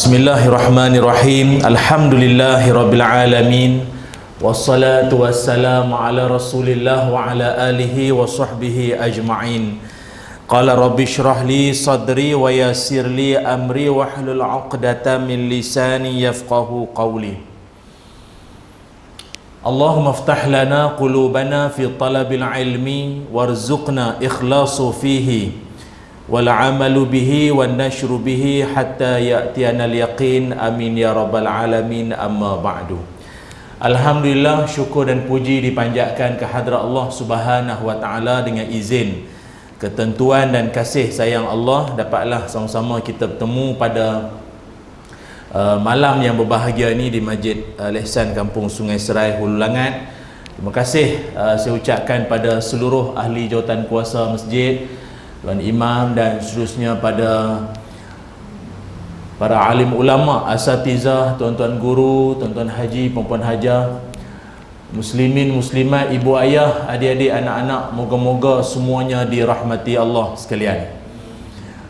Bismillahirrahmanirrahim. Alhamdulillahirabbil alamin. Wassalatu wassalamu ala Rasulillah wa ala alihi wa sahbihi ajma'in. Qala rabbi shrah li sadri wa yassir li amri wahlul 'uqdatam min lisani yafqahu qawli. Allahumma iftah lana qulubana fi talabil ilmi warzuqna ikhlasu fihi wal amalu bihi wan nashru bihi hatta ya'tiyana al yaqin, amin ya rabbal alamin. Amma ba'du. Alhamdulillah, syukur dan puji dipanjatkan ke hadrat Allah Subhanahu wa taala. Dengan izin, ketentuan dan kasih sayang Allah, dapatlah sama-sama kita bertemu pada malam yang berbahagia ini di Masjid Al-Ihsan Kampung Sungai Serai, Hulu Langat. Terima kasih saya ucapkan pada seluruh ahli jawatan kuasa masjid, tuan imam dan seterusnya, pada para alim ulama, asatizah, tuan-tuan guru, tuan-tuan haji, puan-puan hajah, muslimin, muslimat, ibu ayah, adik-adik, anak-anak, moga-moga semuanya dirahmati Allah sekalian.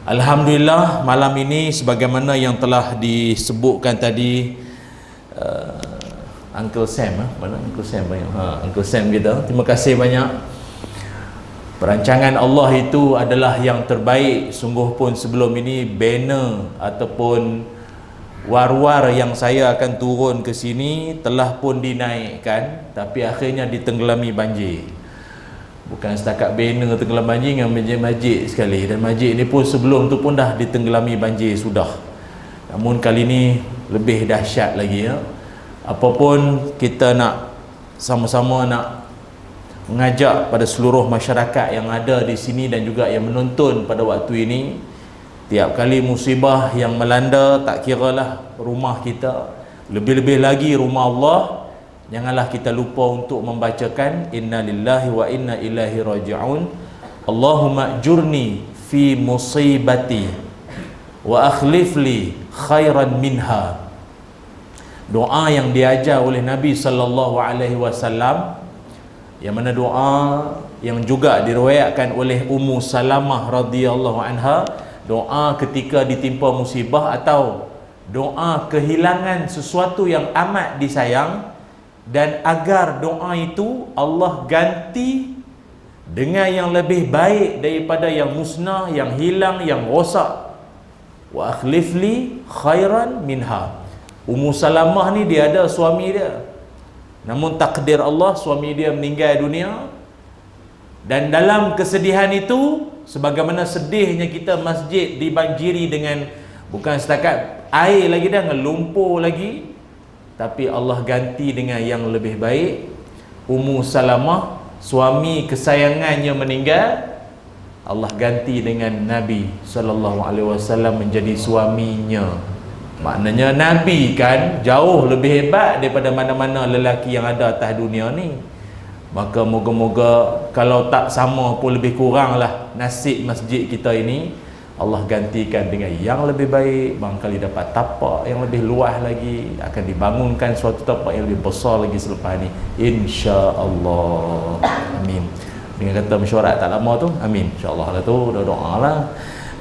Alhamdulillah, malam ini sebagaimana yang telah disebutkan tadi, Uncle Sam, mana Uncle Sam banyak? Uncle Sam kita, terima kasih banyak. Perancangan Allah itu adalah yang terbaik. Sungguh pun sebelum ini banner ataupun war-war yang saya akan turun ke sini telah pun dinaikkan, tapi akhirnya ditenggelami banjir. Bukan setakat banner tenggelam banjir, dengan masjid sekali. Dan masjid ini pun sebelum tu pun dah ditenggelami banjir sudah. Namun kali ini lebih dahsyat lagi ya. Apapun kita nak sama-sama nak mengajak pada seluruh masyarakat yang ada di sini dan juga yang menonton pada waktu ini, tiap kali musibah yang melanda, tak kiralah rumah kita, lebih-lebih lagi rumah Allah, janganlah kita lupa untuk membacakan inna lillahi wa inna ilaihi raji'un. Allahumma ajurni fi musibati wa akhlif li khairan minha. Doa yang diajar oleh Nabi sallallahu alaihi wasallam, yang mana doa yang juga diriwayatkan oleh Ummu Salamah radhiyallahu anha, doa ketika ditimpa musibah atau doa kehilangan sesuatu yang amat disayang, dan agar doa itu Allah ganti dengan yang lebih baik daripada yang musnah, yang hilang, yang rosak. Wa akhlifli khairan minha. Ummu Salamah ni dia ada suami dia, namun takdir Allah suami dia meninggal dunia. Dan dalam kesedihan itu, sebagaimana sedihnya kita masjid dibanjiri dengan bukan setakat air lagi dah, dengan lumpur lagi, tapi Allah ganti dengan yang lebih baik. Ummu Salamah, suami kesayangannya meninggal, Allah ganti dengan Nabi sallallahu alaihi wasallam menjadi suaminya. Maknanya Nabi kan jauh lebih hebat daripada mana-mana lelaki yang ada atas dunia ni. Maka moga-moga kalau tak sama pun lebih kurang lah nasib masjid kita ini, Allah gantikan dengan yang lebih baik. Barangkali dapat tapak yang lebih luas lagi, akan dibangunkan suatu tapak yang lebih besar lagi selepas ni, insya-Allah. Amin. Dengan kata mesyuarat tak lama tu, amin. Insya-Allah lah tu, doa lah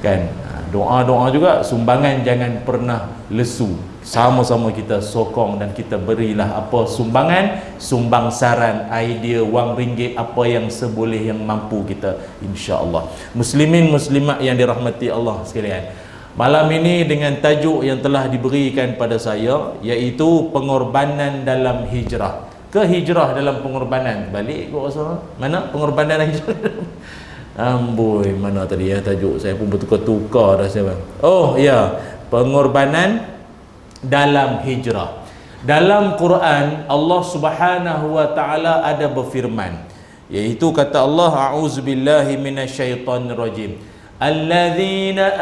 kan. Doa-doa juga, sumbangan jangan pernah lesu. Sama-sama kita sokong dan kita berilah apa sumbangan, sumbang saran, idea, wang ringgit, apa yang seboleh yang mampu kita, insya-Allah. Muslimin muslimat yang dirahmati Allah sekalian, malam ini dengan tajuk yang telah diberikan pada saya, iaitu pengorbanan dalam hijrah. Ke hijrah dalam pengorbanan. Balik gua rasa mana pengorbanan dalam hijrah. Amboi, mana tadi ya tajuk saya pun bertukar-tukar dah saya. Oh ya, pengorbanan dalam hijrah. Dalam Quran Allah Subhanahu wa taala ada berfirman, iaitu kata Allah, a'udzubillahi minasyaitonirrajim, alladzina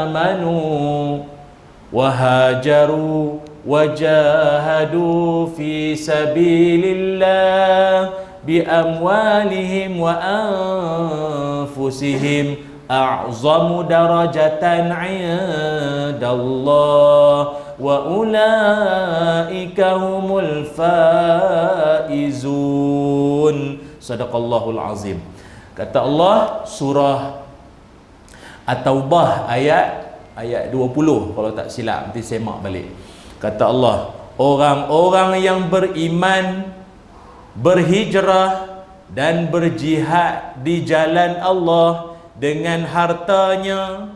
amanu wa hajaru wa jahadu fi sabilillah bi amwalihim wa anfusihim a'zamu darajatan 'indallah wa ulaika humul faizun. Sadaqallahul azim. Kata Allah, surah At-Taubah ayat ayat 20 kalau tak silap, nanti semak balik. Kata Allah, orang-orang yang beriman, berhijrah dan berjihad di jalan Allah dengan hartanya,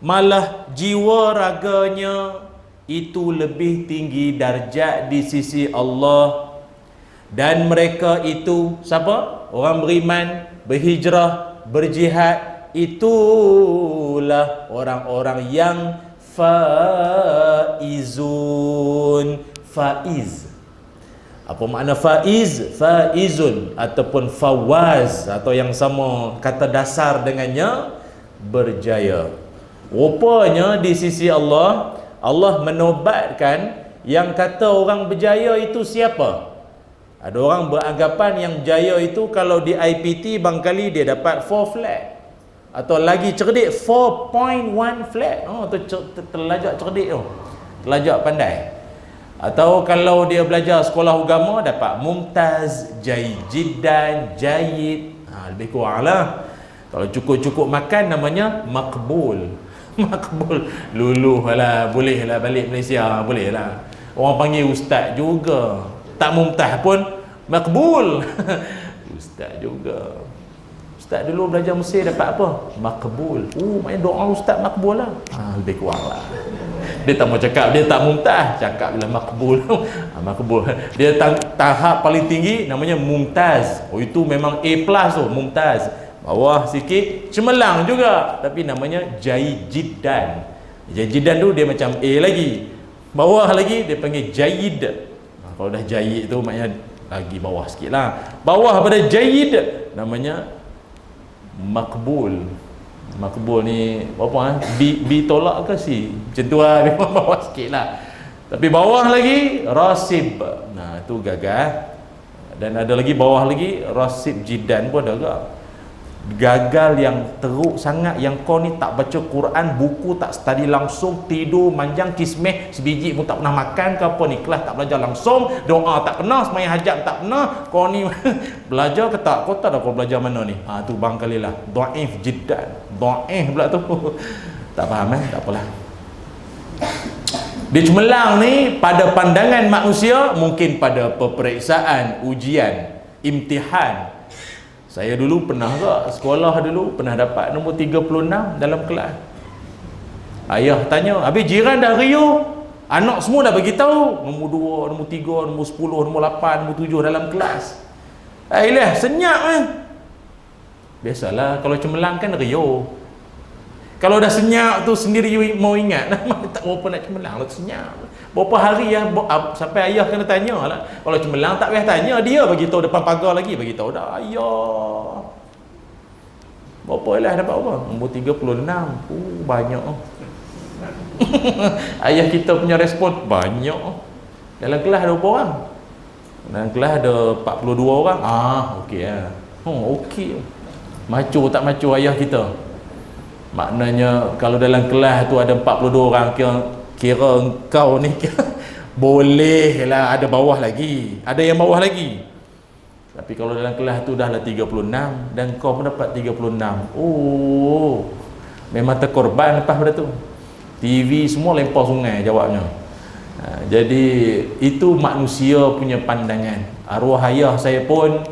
malah jiwa raganya, itu lebih tinggi darjat di sisi Allah. Dan mereka itu siapa? Orang beriman, berhijrah, berjihad, itulah orang-orang yang faizun. Faiz, apa makna faiz? Faizun ataupun fawaz, atau yang sama kata dasar dengannya, berjaya. Rupanya di sisi Allah, Allah menobatkan yang kata orang berjaya itu siapa? Ada orang beranggapan yang jaya itu kalau di IPT bangkali dia dapat 4 flat, atau lagi cerdik 4.1 flat. Oh, tu terlajak cerdik tu, terlajak pandai. Atau kalau dia belajar sekolah agama dapat mumtaz, jayyidan, jayyid, lebih kurang lah. Kalau cukup-cukup makan namanya makbul. Makbul, luluh lah, boleh lah balik Malaysia, boleh lah. Orang panggil ustaz juga. Tak mumtaz pun makbul. Ustaz juga. Ustaz dulu belajar Mesir dapat apa? Makbul. Maknanya doa ustaz makbul lah. Lebih kurang lah. Dia tak mau cakap dia tak mumtaz, cakap bila makbul. Makbul. Dia tahap paling tinggi namanya mumtaz. Itu memang A+ tu, mumtaz. Bawah sikit cemerlang juga, tapi namanya jayyidan. Jayyidan tu dia macam A lagi. Bawah lagi dia panggil jayyid. Kalau dah jayyid tu maknanya lagi bawah sikit lah. Bawah pada jayyid namanya makbul. Makbul ni apa B tolak ke C? Macam tu lah, memang bawah sikit lah. Tapi bawah lagi rasib. Nah tu gagal. Dan ada lagi bawah lagi rasib jidan pun ada agak. Gagal yang teruk sangat, yang kau ni tak baca Quran, buku tak study langsung, tidur manjang kismeh sebiji pun tak pernah makan ke apa ni, kelas tak belajar langsung, doa tak pernah, sembahyang hajat tak pernah, kau ni belajar ke tak? Kau tak ada kau belajar mana ni? Tu bangkali lah, dhaif jiddan, dhaif pula tu. Tak faham tak apalah. Dia cemerlang ni pada pandangan manusia, mungkin pada peperiksaan, ujian, imtihan. Saya dulu pernah ke sekolah dulu, pernah dapat nombor 36 dalam kelas. Ayah tanya, habis jiran dah riuh, anak semua dah bagi tahu nombor 2, nombor 3, nombor 10, nombor 8, nombor 7 dalam kelas. Ailah, senyap kan. Biasalah kalau cemerlang kan riuh. Kalau dah senyap tu sendiri mau ingat, tak berapa nak cemerlang lah, senyap. Berapa hari ya, sampai ayah kena tanya lah. Kalau cemerlang tak payah tanya, dia bagi tahu depan pagar lagi, bagi tahu dah ayah. Berapa lah dapat apa? Nombor 36. Banyak. Ayah kita punya respon banyak. Dalam kelas ada berapa orang? Dalam kelas ada 42 orang. Okey lah. Okey. Macu tak macu ayah kita? Maknanya kalau dalam kelas tu ada 42 orang, kira engkau ni boleh lah ada bawah lagi, ada yang bawah lagi. Tapi kalau dalam kelas tu dah lah 36 dan kau pun dapat 36, memang terkorban lepas pada tu. TV semua lempar sungai jawabnya. Jadi itu manusia punya pandangan. Arwah ayah saya pun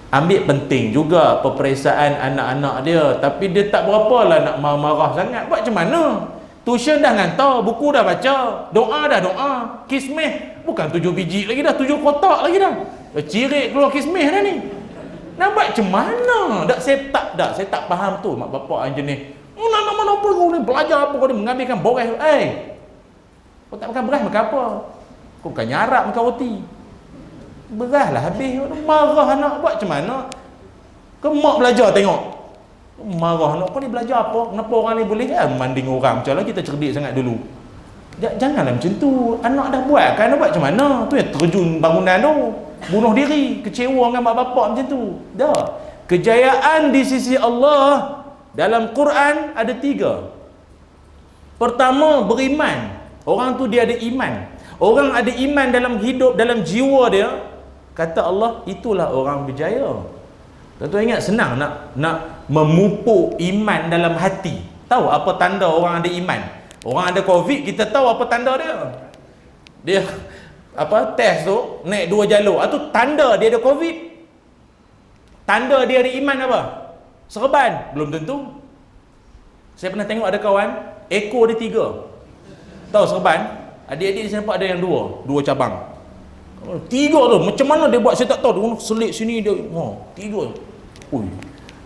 ambil penting juga peperiksaan anak-anak dia, tapi dia tak berapalah nak marah-marah sangat. Buat macam mana? Tuition dah hantar, buku dah baca, doa dah doa, kismeh bukan 7 biji lagi dah, 7 kotak lagi dah. Cirit keluar kismeh dah ni. Nak buat macam mana? Saya tak faham tu mak bapak yang jenis. Nak mana apa kau ni belajar apa kau ni mengambilkan boras. Kau tak makan beras makan apa? Kau bukan nyarap makan roti. Beras lah habis. Marah anak buat macam mana? Kau mak belajar tengok. Marah anak kau ni belajar apa? Kenapa orang ni boleh manding orang macam lah kita cerdik sangat dulu. Janganlah macam tu. Anak dah buat kan, nak buat macam mana? Tu yang terjun bangunan tu, bunuh diri, kecewa dengan mak bapak macam tu. Dah. Kejayaan di sisi Allah dalam Quran ada 3. Pertama, beriman. Orang tu dia ada iman. Orang ada iman dalam hidup, dalam jiwa dia. Kata Allah, itulah orang berjaya. Tuan-tuan ingat senang nak memupuk iman dalam hati. Tahu apa tanda orang ada iman? Orang ada COVID, kita tahu apa tanda dia. Dia apa test tu naik 2 jalur. Itu tanda dia ada COVID. Tanda dia ada iman apa? Serban. Belum tentu. Saya pernah tengok ada kawan, ekor dia 3. Tahu serban? Adik-adik saya nampak ada yang 2 cabang. 3 tu, macam mana dia buat saya tak tahu. Dia selit sini dia, 3. Ui.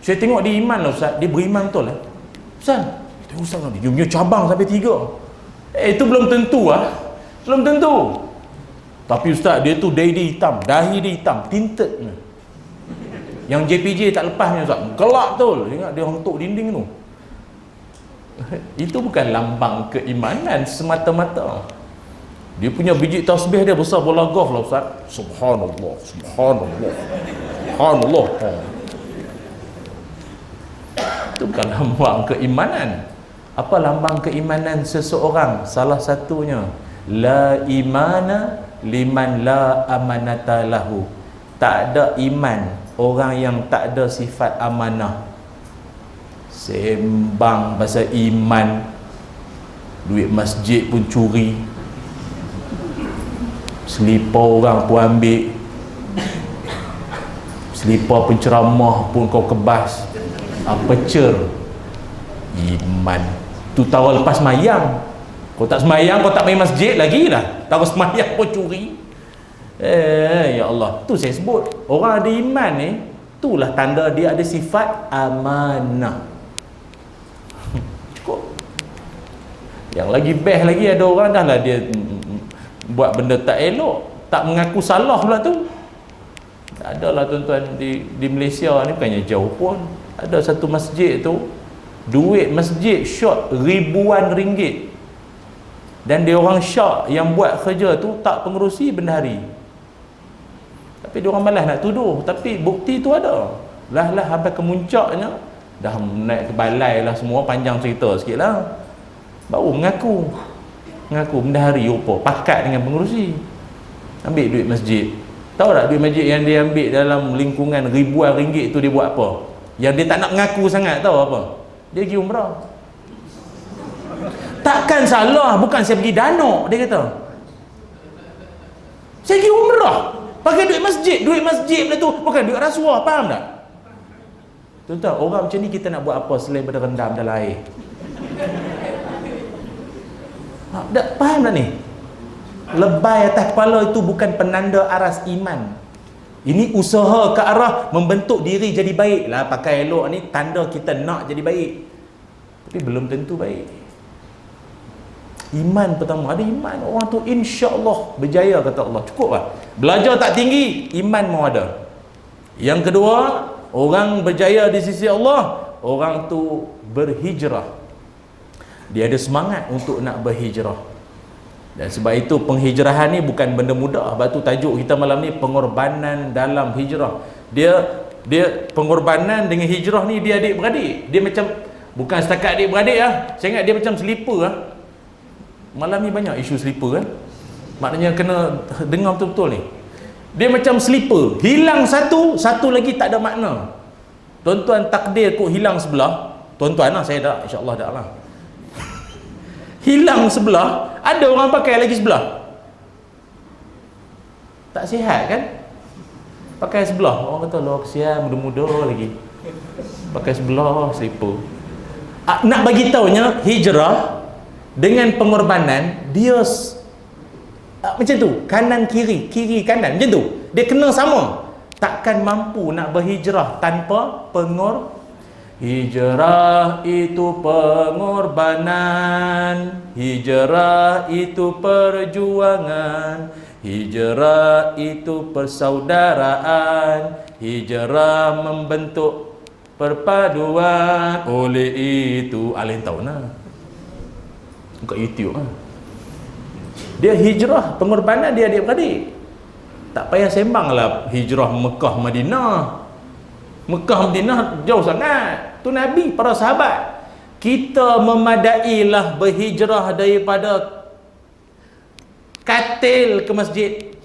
Saya tengok dia iman lah Ustaz, dia beriman betul lah. Ustaz, kita Ustaz ni, dia punya cabang sampai 3. Itu belum tentu lah. Belum tentu. Tapi Ustaz, dia tu dahi dia hitam, tinted. Yang JPJ tak lepasnya Ustaz, gelap betul. Ingat dia hentuk dinding tu. Itu bukan lambang keimanan semata-mata. Dia punya biji tasbih dia besar bola golf lah Ustaz. Subhanallah, subhanallah, subhanallah. Itu bukan lambang keimanan. Apa lambang keimanan seseorang? Salah satunya, la imana liman la amanata lahu. Tak ada iman orang yang tak ada sifat amanah. Sembang pasal iman, duit masjid pun curi, selipar orang pun ambil, selipar penceramah pun kau kebas. Apa cer? Iman. Tu tahu lepas semayang. Kau tak semayang, kau tak main masjid lagi lah. Tahu semayang pun curi. Ya Allah, tu saya sebut orang ada iman ni, itulah tanda dia ada sifat amanah. Cukup. Yang lagi best lagi, ada orang dah lah dia buat benda tak elok, tak mengaku salah pula tu. Adalah tuan-tuan di Malaysia ni, bukannya jauh pun, ada satu masjid tu, duit masjid short ribuan ringgit, dan dia orang syak yang buat kerja tu tak pengerusi bendahari. Tapi dia orang malas nak tuduh, tapi bukti tu ada. Lah sampai ke muncaknya, dah naik ke balai lah semua, panjang cerita sikit lah, baru mengaku bendahari rupa pakat dengan pengerusi, ambil duit masjid. Tahu tak duit masjid yang dia ambil dalam lingkungan ribuan ringgit tu dia buat apa? Yang dia tak nak mengaku sangat, tahu apa? Dia pergi umrah. Takkan salah, bukan saya pergi Danau, dia kata. Saya pergi umrah pakai duit masjid pula tu, bukan duit rasuah, faham tak? Tuan-tuan, orang macam ni kita nak buat apa selain daripada rendam dalam air? Faham tak ni? Lebay atas kepala itu bukan penanda aras iman. Ini usaha ke arah membentuk diri jadi baik lah. Pakai elok ni tanda kita nak jadi baik, tapi belum tentu baik. Iman pertama, ada iman, orang tu insya-Allah berjaya kata Allah. Cukup lah. Belajar tak tinggi, iman mau ada. Yang kedua, orang berjaya di sisi Allah, orang tu berhijrah. Dia ada semangat untuk nak berhijrah. Dan sebab itu penghijrahan ni bukan benda mudah. Sebab tu tajuk kita malam ni, pengorbanan dalam hijrah. Dia pengorbanan dengan hijrah ni, dia adik-beradik. Dia macam, bukan setakat adik-beradik lah. Saya ingat dia macam selipar lah. Malam ni banyak isu selipar kan. Maknanya kena dengar betul-betul ni. Dia macam selipar, hilang satu lagi tak ada makna. Tuan-tuan takdir kok hilang sebelah. Tuan-tuan lah, saya tak, insya-Allah tak lah. Hilang sebelah, ada orang pakai lagi sebelah. Tak sihat kan? Pakai sebelah, orang kata lah kesian, muda-muda lagi pakai sebelah, selipar. Nak bagi taunya hijrah dengan pengorbanan, dia macam tu, kanan kiri, kiri kanan, macam tu. Dia kena sama. Takkan mampu nak berhijrah tanpa Hijrah itu pengorbanan, hijrah itu perjuangan, hijrah itu persaudaraan, hijrah membentuk perpaduan. Oleh itu, Alin tahu nah, buka YouTube lah. Dia hijrah, pengorbanan dia adik-beradik. Tak payah sembang lah hijrah Mekah Madinah. Mekah Madinah jauh sangat. Tu Nabi, para sahabat. Kita memadailah berhijrah daripada katil ke masjid.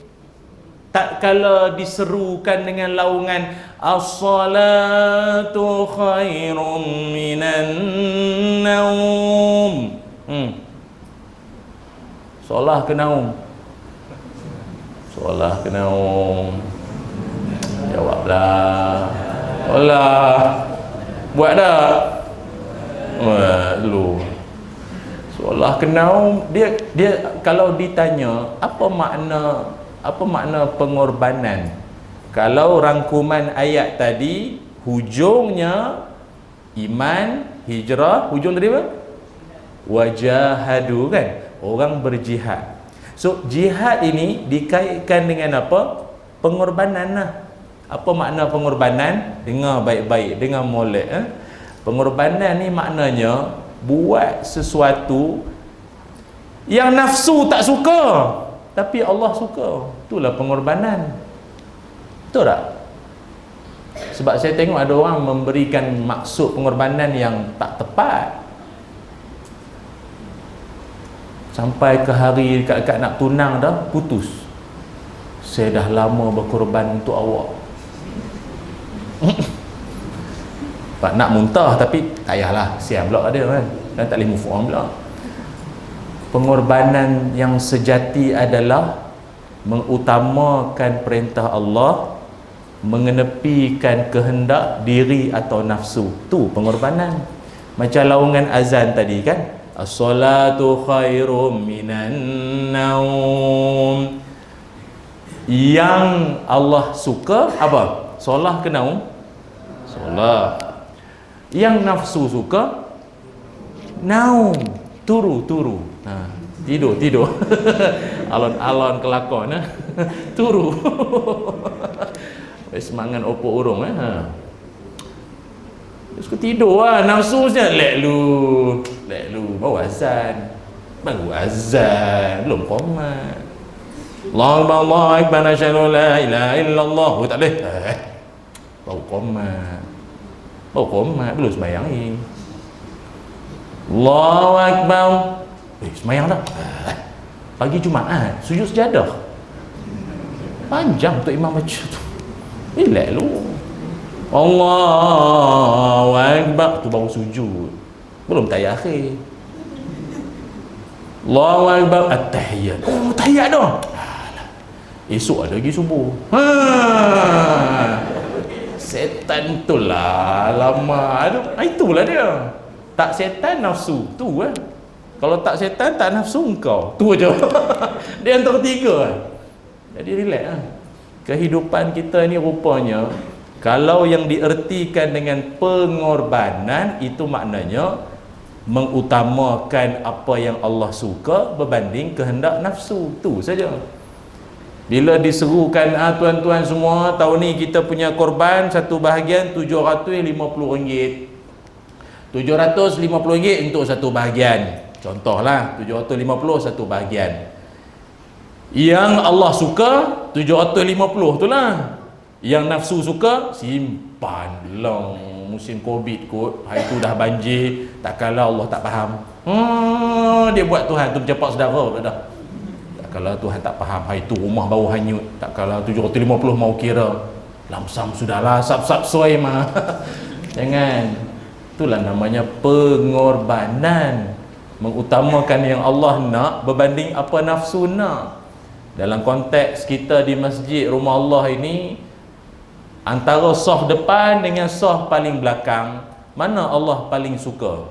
Tak kala diserukan dengan laungan as-salatu khairum minan naum. Solah ke naum? Solah ke naum? Jawablah. Solah. Buat tak? Lu. Solah ke naum, dia kalau ditanya apa makna pengorbanan, kalau rangkuman ayat tadi hujungnya iman, hijrah, hujung tadi apa? Wajahadu, kan? Orang berjihad. So jihad ini dikaitkan dengan apa? Pengorbanan lah. Apa makna pengorbanan? Dengar baik-baik, dengar molek. Pengorbanan ni maknanya buat sesuatu yang nafsu tak suka tapi Allah suka. Itulah pengorbanan. Betul tak? Sebab saya tengok ada orang memberikan maksud pengorbanan yang tak tepat. Sampai ke hari dekat-dekat nak tunang dah, putus. Saya dah lama berkorban untuk awak. Pak nak muntah tapi tak payahlah, siap pula dia kan. Dan tak boleh move on pula. Pengorbanan yang sejati adalah mengutamakan perintah Allah, mengenepikan kehendak diri atau nafsu. Tu pengorbanan. Macam laungan azan tadi kan, as-salatu khairum minan naum. Yang Allah suka apa? Solah ke naum? Solah. Yang nafsu suka naum, turu. Tidur. Alon-alon kelakon turu. Semangat opok urung Suka tidur lah. Nafsu saja lek lu baru azan belum qomat. Allahu akbar asyhadu la ilaha illallah. Tak boleh. Baru qomat belum sembahyang ni. Allahu akbar. Sembahyang dah. Pagi Jumaat sujud sejadah. Panjang untuk imam baca tu. Relax lu. Allahu akbar tu baru sujud. Belum tahiyat akhir. Allahu akbar at-tahiyat. Oh, tahiyat dah. Esok ada lagi subuh. Setan tu lah lama. Itulah dia. Tak setan nafsu tu kan. Kalau tak setan tak nafsu engkau. Tu aja. Dia antara tiga kan. Jadi relax lah. Kehidupan kita ni rupanya, kalau yang diertikan dengan pengorbanan, itu maknanya mengutamakan apa yang Allah suka berbanding kehendak nafsu. Tu saja. Bila diserukan, tuan-tuan semua, tahun ni kita punya korban satu bahagian RM750. RM750 untuk satu bahagian. Contohlah, 750 satu bahagian. Yang Allah suka 750 tu lah. Yang nafsu suka simpan long. Musim Covid kot, hari tu dah banjir, takkanlah Allah tak faham. Dia buat Tuhan tu bercapak saudara dah. Takkanlah Tuhan tak faham, hari tu rumah baru hanyut, takkanlah 750 mau kira. Lamsam sudahlah, sap-sap soy mah. Jangan. Itulah namanya pengorbanan. Mengutamakan yang Allah nak berbanding apa nafsu nak. Dalam konteks kita di masjid rumah Allah ini, antara saf depan dengan saf paling belakang, mana Allah paling suka?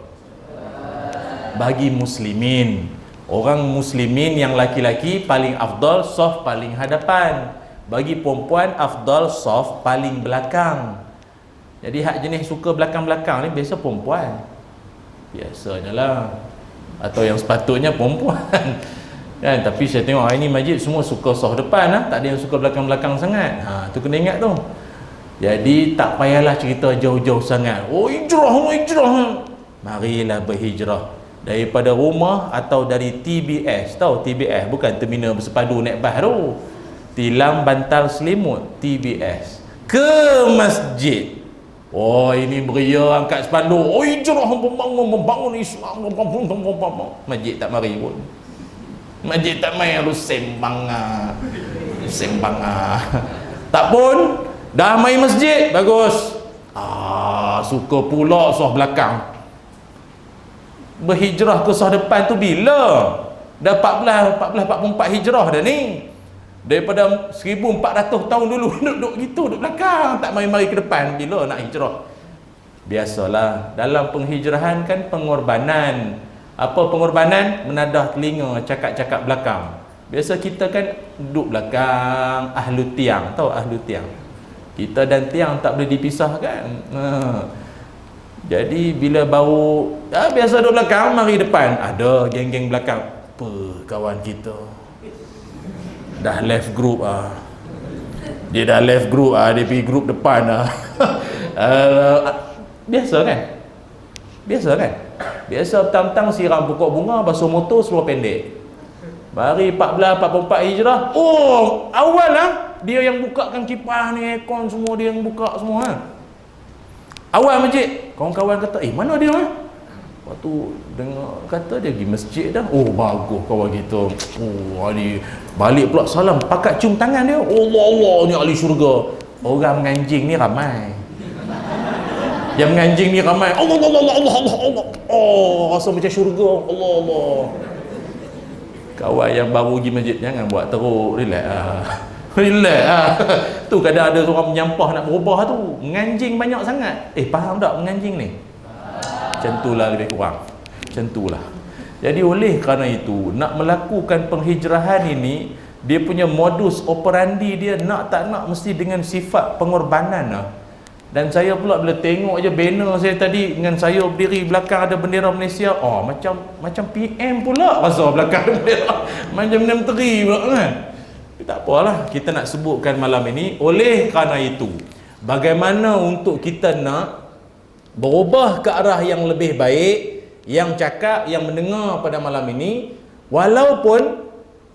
Bagi muslimin, orang muslimin yang laki-laki paling afdal saf paling hadapan. Bagi perempuan afdal saf paling belakang. Jadi hak jenis suka belakang-belakang ni biasa perempuan. Biasanya lah. Atau yang sepatutnya perempuan. Kan? Tapi saya tengok hari ni masjid semua suka saf depan lah. Tak ada yang suka belakang-belakang sangat. Tu kena ingat tu. Jadi tak payahlah cerita jauh-jauh sangat. Oh hijrah. Marilah berhijrah. Daripada rumah atau dari TBS. Tahu TBS? Bukan terminal bersepadu naik bas tu. Tilam bantal selimut, TBS. Ke masjid. Oh ini beria angkat spanduk. Oh hijrah membangun Islam. Masjid tak mari pun. Masjid tak main lu sembang. Sembang tak pun dah main masjid bagus, suka pula sah belakang. Berhijrah ke sah depan tu bila? Dah 44 hijrah dah ni. Daripada 1400 tahun dulu duduk gitu, duduk belakang, tak mari-mari ke depan. Bila nak hijrah? Biasalah, dalam penghijrahan kan pengorbanan. Apa pengorbanan? Menadah telinga, cakap-cakap belakang. Biasa kita kan duduk belakang, ahlu tiang. Tahu ahlu tiang? Kita dan tiang tak boleh dipisahkan. Jadi bila bau, biasa duduk belakang, mari depan. Ada geng-geng belakang. Apa kawan kita dah left group dia dah left group dia pergi group depan biasa kan, biasa petang-petang siram pokok bunga, basuh motor, seluar pendek. Mari 44 hijrah, awal dia yang bukakan kipas ni, aircon semua dia yang buka semua awal masjid. Kawan-kawan kata, mana dia waktu dengar kata dia pergi masjid dah. Bagus kawan kita. Ni balik pula salam, pakat cium tangan dia. Allah ni ahli syurga. Orang menganjing ni ramai. Yang menganjing ni ramai. Allah. Rasa macam syurga. Allah. Kawan yang baru pergi masjid jangan buat teruk, relax tu kadang ada orang menyampah nak berubah tu, menganjing banyak sangat. Faham tak menganjing ni? Macam itulah lebih kurang. Macam itulah. Jadi oleh kerana itu, nak melakukan penghijrahan ini, dia punya modus operandi dia nak tak nak mesti dengan sifat pengorbanan. Dan saya pula bila tengok je banner saya tadi dengan saya berdiri belakang ada bendera Malaysia, macam PM pula rasa belakang bendera. Macam menteri pula kan. Tak apalah, kita nak sebutkan malam ini. Oleh kerana itu, bagaimana untuk kita nak berubah ke arah yang lebih baik, yang cakap, yang mendengar pada malam ini, walaupun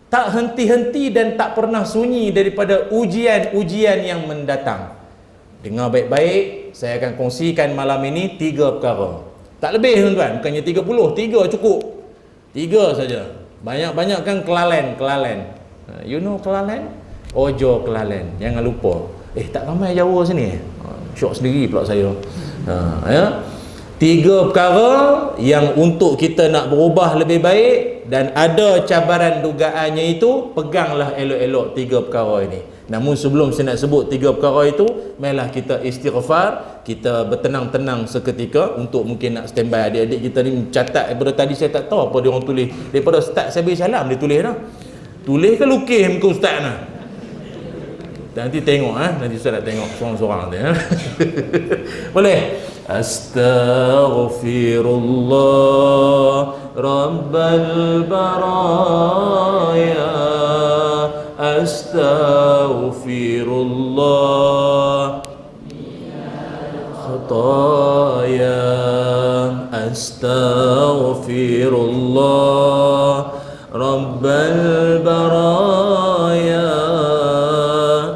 tak henti-henti dan tak pernah sunyi daripada ujian-ujian yang mendatang. Dengar baik-baik, saya akan kongsikan malam ini 3 perkara. Tak lebih tuan-tuan, bukannya 30, 3 cukup. 3 saja. Banyak-banyak kan kelalen. You know kelalen? Ojo kelalen, jangan lupa. Tak ramai Jawa sini. Syok sendiri pula saya. 3 perkara yang untuk kita nak berubah lebih baik dan ada cabaran dugaannya itu, peganglah elok-elok 3 perkara ini. Namun sebelum saya nak sebut 3 perkara itu, marilah kita istighfar, kita bertenang-tenang seketika untuk mungkin nak standby adik-adik kita ni mencatat. Daripada tadi saya tak tahu apa dia orang tulis. Daripada start saya beri salam dia tulis dah. Tulis ke lukis muka ustaz nah? Nanti tengok nanti saya nak tengok seorang-seorang dia. Boleh? Astaghfirullah Rabbal baraya, astaghfirullah khataya, astaghfirullah Rabbal baraya,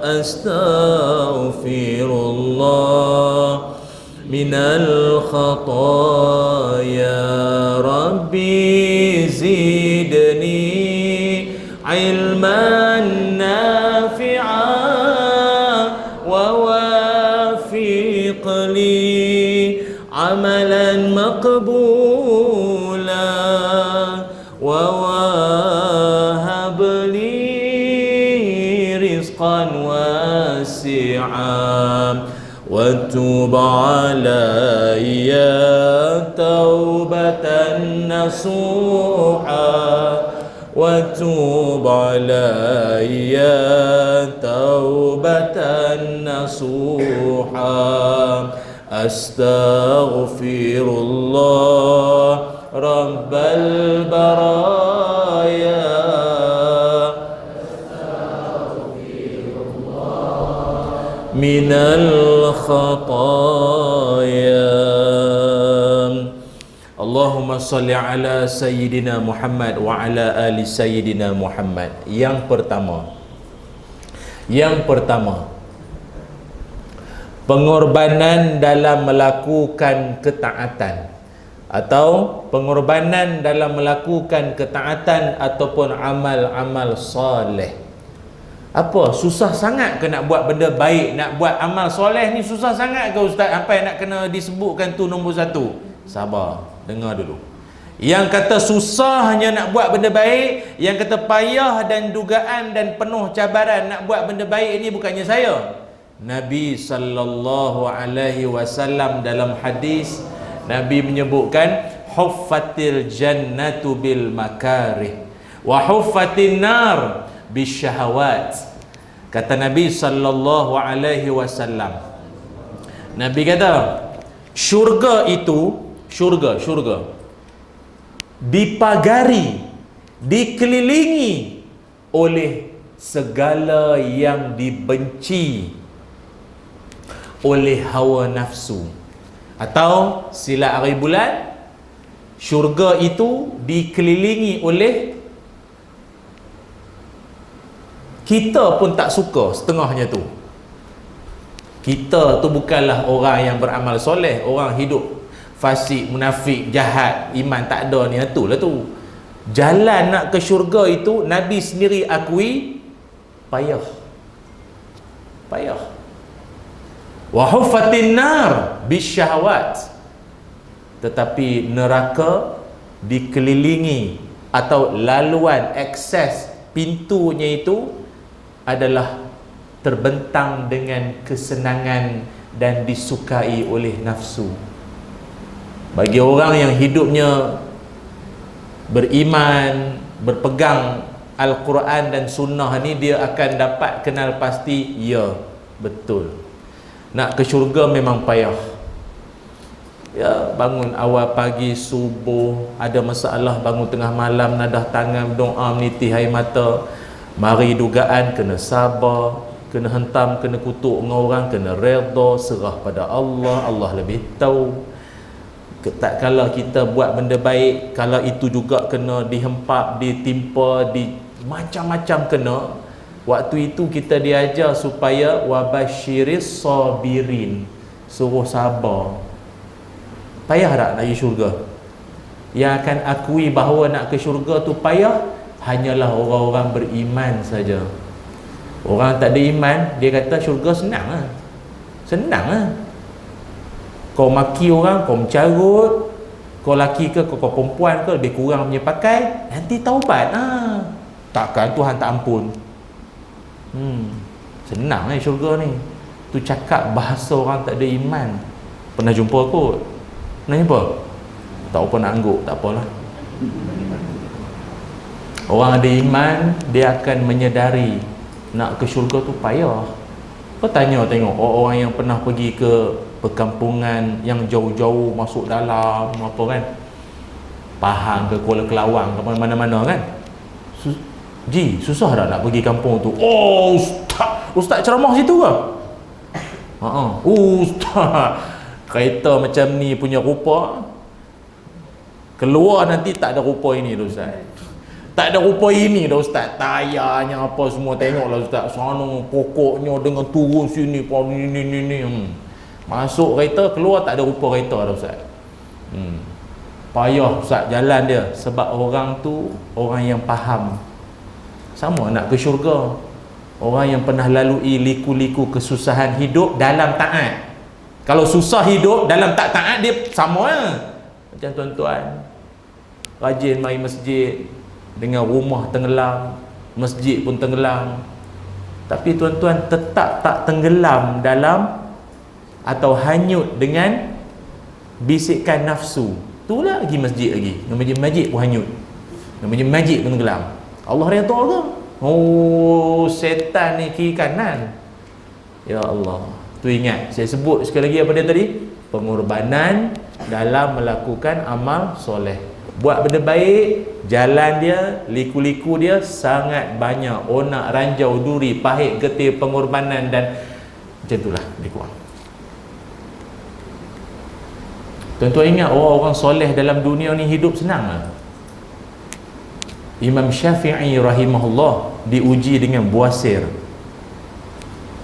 astaghfirullah minal khataya, Rabbi zidni ilman nafi'an wa wafiqli amalan maqbulan wa wahabli rizqan wasi'an وتوب علي توبة نصوحا وتوب علي توبة نصوحا أستغفر الله رب البرايا minal khataya. Allahumma salli ala Sayyidina Muhammad wa ala ali Sayyidina Muhammad. Yang pertama, pengorbanan dalam melakukan ketaatan atau pengorbanan dalam melakukan ketaatan ataupun amal-amal soleh. Apa? Susah sangat ke nak buat benda baik, nak buat amal soleh ni susah sangat ke ustaz? Apa yang nak kena disebutkan tu nombor satu? Sabar, dengar dulu. Yang kata susahnya nak buat benda baik, yang kata payah dan dugaan dan penuh cabaran nak buat benda baik ini bukannya saya. Nabi sallallahu alaihi wasallam dalam hadis Nabi menyebutkan huffatil jannatu bil makarih wa huffatin nar bisyahawat. Kata Nabi sallallahu alaihi wasallam, Nabi kata syurga itu, syurga dipagari, dikelilingi oleh segala yang dibenci oleh hawa nafsu. Atau sila hari bulan, syurga itu dikelilingi oleh, kita pun tak suka setengahnya tu. Kita tu bukanlah orang yang beramal soleh, orang hidup fasik, munafik, jahat, iman tak ada ni, itulah tu. Jalan nak ke syurga itu Nabi sendiri akui payah. Wa huffatin nar bisyahawat. Tetapi neraka dikelilingi atau laluan akses pintunya itu adalah terbentang dengan kesenangan dan disukai oleh nafsu. Bagi orang yang hidupnya beriman, berpegang Al-Quran dan Sunnah ni, dia akan dapat kenal pasti, ya, betul. Nak ke syurga memang payah. Ya, bangun awal pagi, subuh, ada masalah, bangun tengah malam, nadah tangan, doa, meniti air mata. Mari dugaan, kena sabar, kena hentam, kena kutuk dengan orang, kena redha, serah pada Allah, Allah lebih tahu. Tak kala kita buat benda baik, kalau itu juga kena dihempap, ditimpa, di macam-macam kena. Waktu itu kita diajar supaya wabasyiris sabirin, suruh sabar. Payah tak nak pergi syurga? Yang akan akui bahawa nak ke syurga tu payah hanyalah orang-orang beriman saja. Orang tak ada iman, dia kata syurga senang lah. Senang lah. Kau maki orang, kau mencarut, kau laki ke, kau perempuan ke, lebih kurang punya pakai, nanti taubat. Takkan Tuhan tak ampun. Senang syurga ni. Tu cakap bahasa orang tak ada iman. Pernah jumpa kot? Pernah jumpa? Tak apa nak angguk, tak apalah. Orang ada iman, dia akan menyedari nak ke syurga tu payah. Kau tengok orang yang pernah pergi ke perkampungan yang jauh-jauh, masuk dalam apa kan, Pahang ke Kuala Kelawang ke mana-mana kan, susah tak nak pergi kampung tu? Oh, ustaz ceramah situ ke? Ustaz, kereta macam ni punya rupa, keluar nanti tak ada rupa ini dah ustaz. Tak ada rupa ini dah ustaz. Tayarnya apa semua tengoklah ustaz. Sana pokoknya dengan turun sini ni. Masuk kereta, keluar tak ada rupa kereta dah ustaz. Payah ustaz jalan dia. Sebab orang tu orang yang faham. Sama nak ke syurga, orang yang pernah lalui liku-liku kesusahan hidup dalam taat. Kalau susah hidup dalam tak taat, dia sama lah. Macam tuan-tuan rajin mari masjid, dengan rumah tenggelam, masjid pun tenggelam, tapi tuan-tuan tetap tak tenggelam dalam atau hanyut dengan bisikan nafsu. Itulah pergi masjid lagi, masjid pun hanyut, masjid pun tenggelam. Allah redha ke? Oh, setan ni kiri kanan. Ya Allah. Tu ingat, saya sebut sekali lagi apa dia tadi? Pengorbanan dalam melakukan amal soleh. Buat benda baik, jalan dia, liku-liku dia sangat banyak. Onak, ranjau, duri, pahit, getih, pengorbanan dan macam itulah lebih kurang. Tuan-tuan ingat orang-orang soleh dalam dunia ni hidup senang lah. Imam Syafi'i rahimahullah diuji dengan buasir,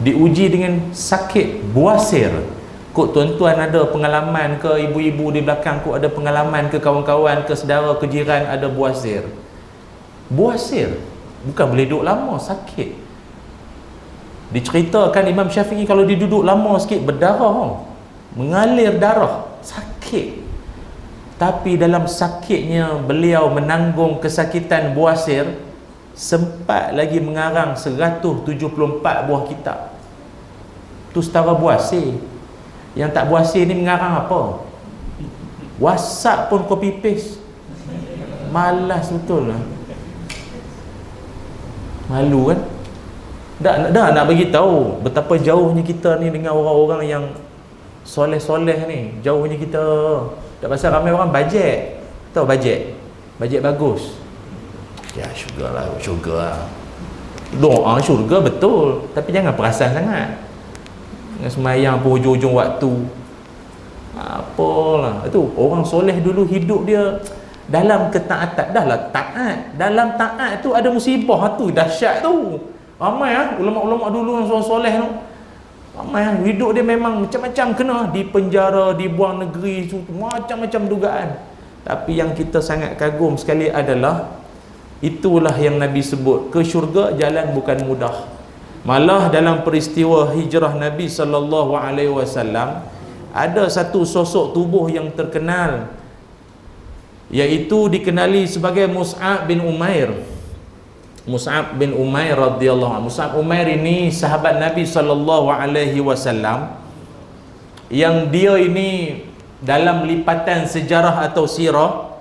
diuji dengan sakit buasir. Kok tuan-tuan ada pengalaman ke, ibu-ibu di belakang kok ada pengalaman ke, kawan-kawan ke, saudara ke, jiran ada buasir? Buasir bukan boleh duduk lama, sakit. Diceritakan Imam Syafi'i kalau dia duduk lama sikit berdarah, mengalir darah, sakit. Tapi dalam sakitnya beliau menanggung kesakitan buasir, sempat lagi mengarang 174 buah kitab. Tu setara buasir. Yang tak buasir ni mengarang apa? WhatsApp pun copy paste. Malas betul lah. Malu kan? Dah nak bagi tahu betapa jauhnya kita ni dengan orang-orang yang soleh-soleh ni. Jauhnya kita. Tak pasal ramai orang bajet. Tahu bajet? Bajet bagus. Ya syurga lah, syurga lah. Doa syurga betul, tapi jangan perasan sangat. Dengan semayang pun hujung-hujung waktu. Apalah. Itu orang soleh dulu hidup dia dalam ketaatan. Dah lah taat. Dalam taat tu ada musibah tu, dahsyat tu. Ramai ulama-ulama dulu yang soleh tu. Ramai hidup dia memang macam-macam kena, di penjara, dibuang negeri, macam-macam dugaan. Tapi yang kita sangat kagum sekali adalah itulah yang Nabi sebut, ke syurga jalan bukan mudah. Malah dalam peristiwa hijrah Nabi SAW ada satu sosok tubuh yang terkenal, iaitu dikenali sebagai Mus'ab bin Umair. Mus'ab bin Umair radhiyallahu anhu. Mus'ab Umair ini sahabat Nabi SAW yang dia ini dalam lipatan sejarah atau sirah,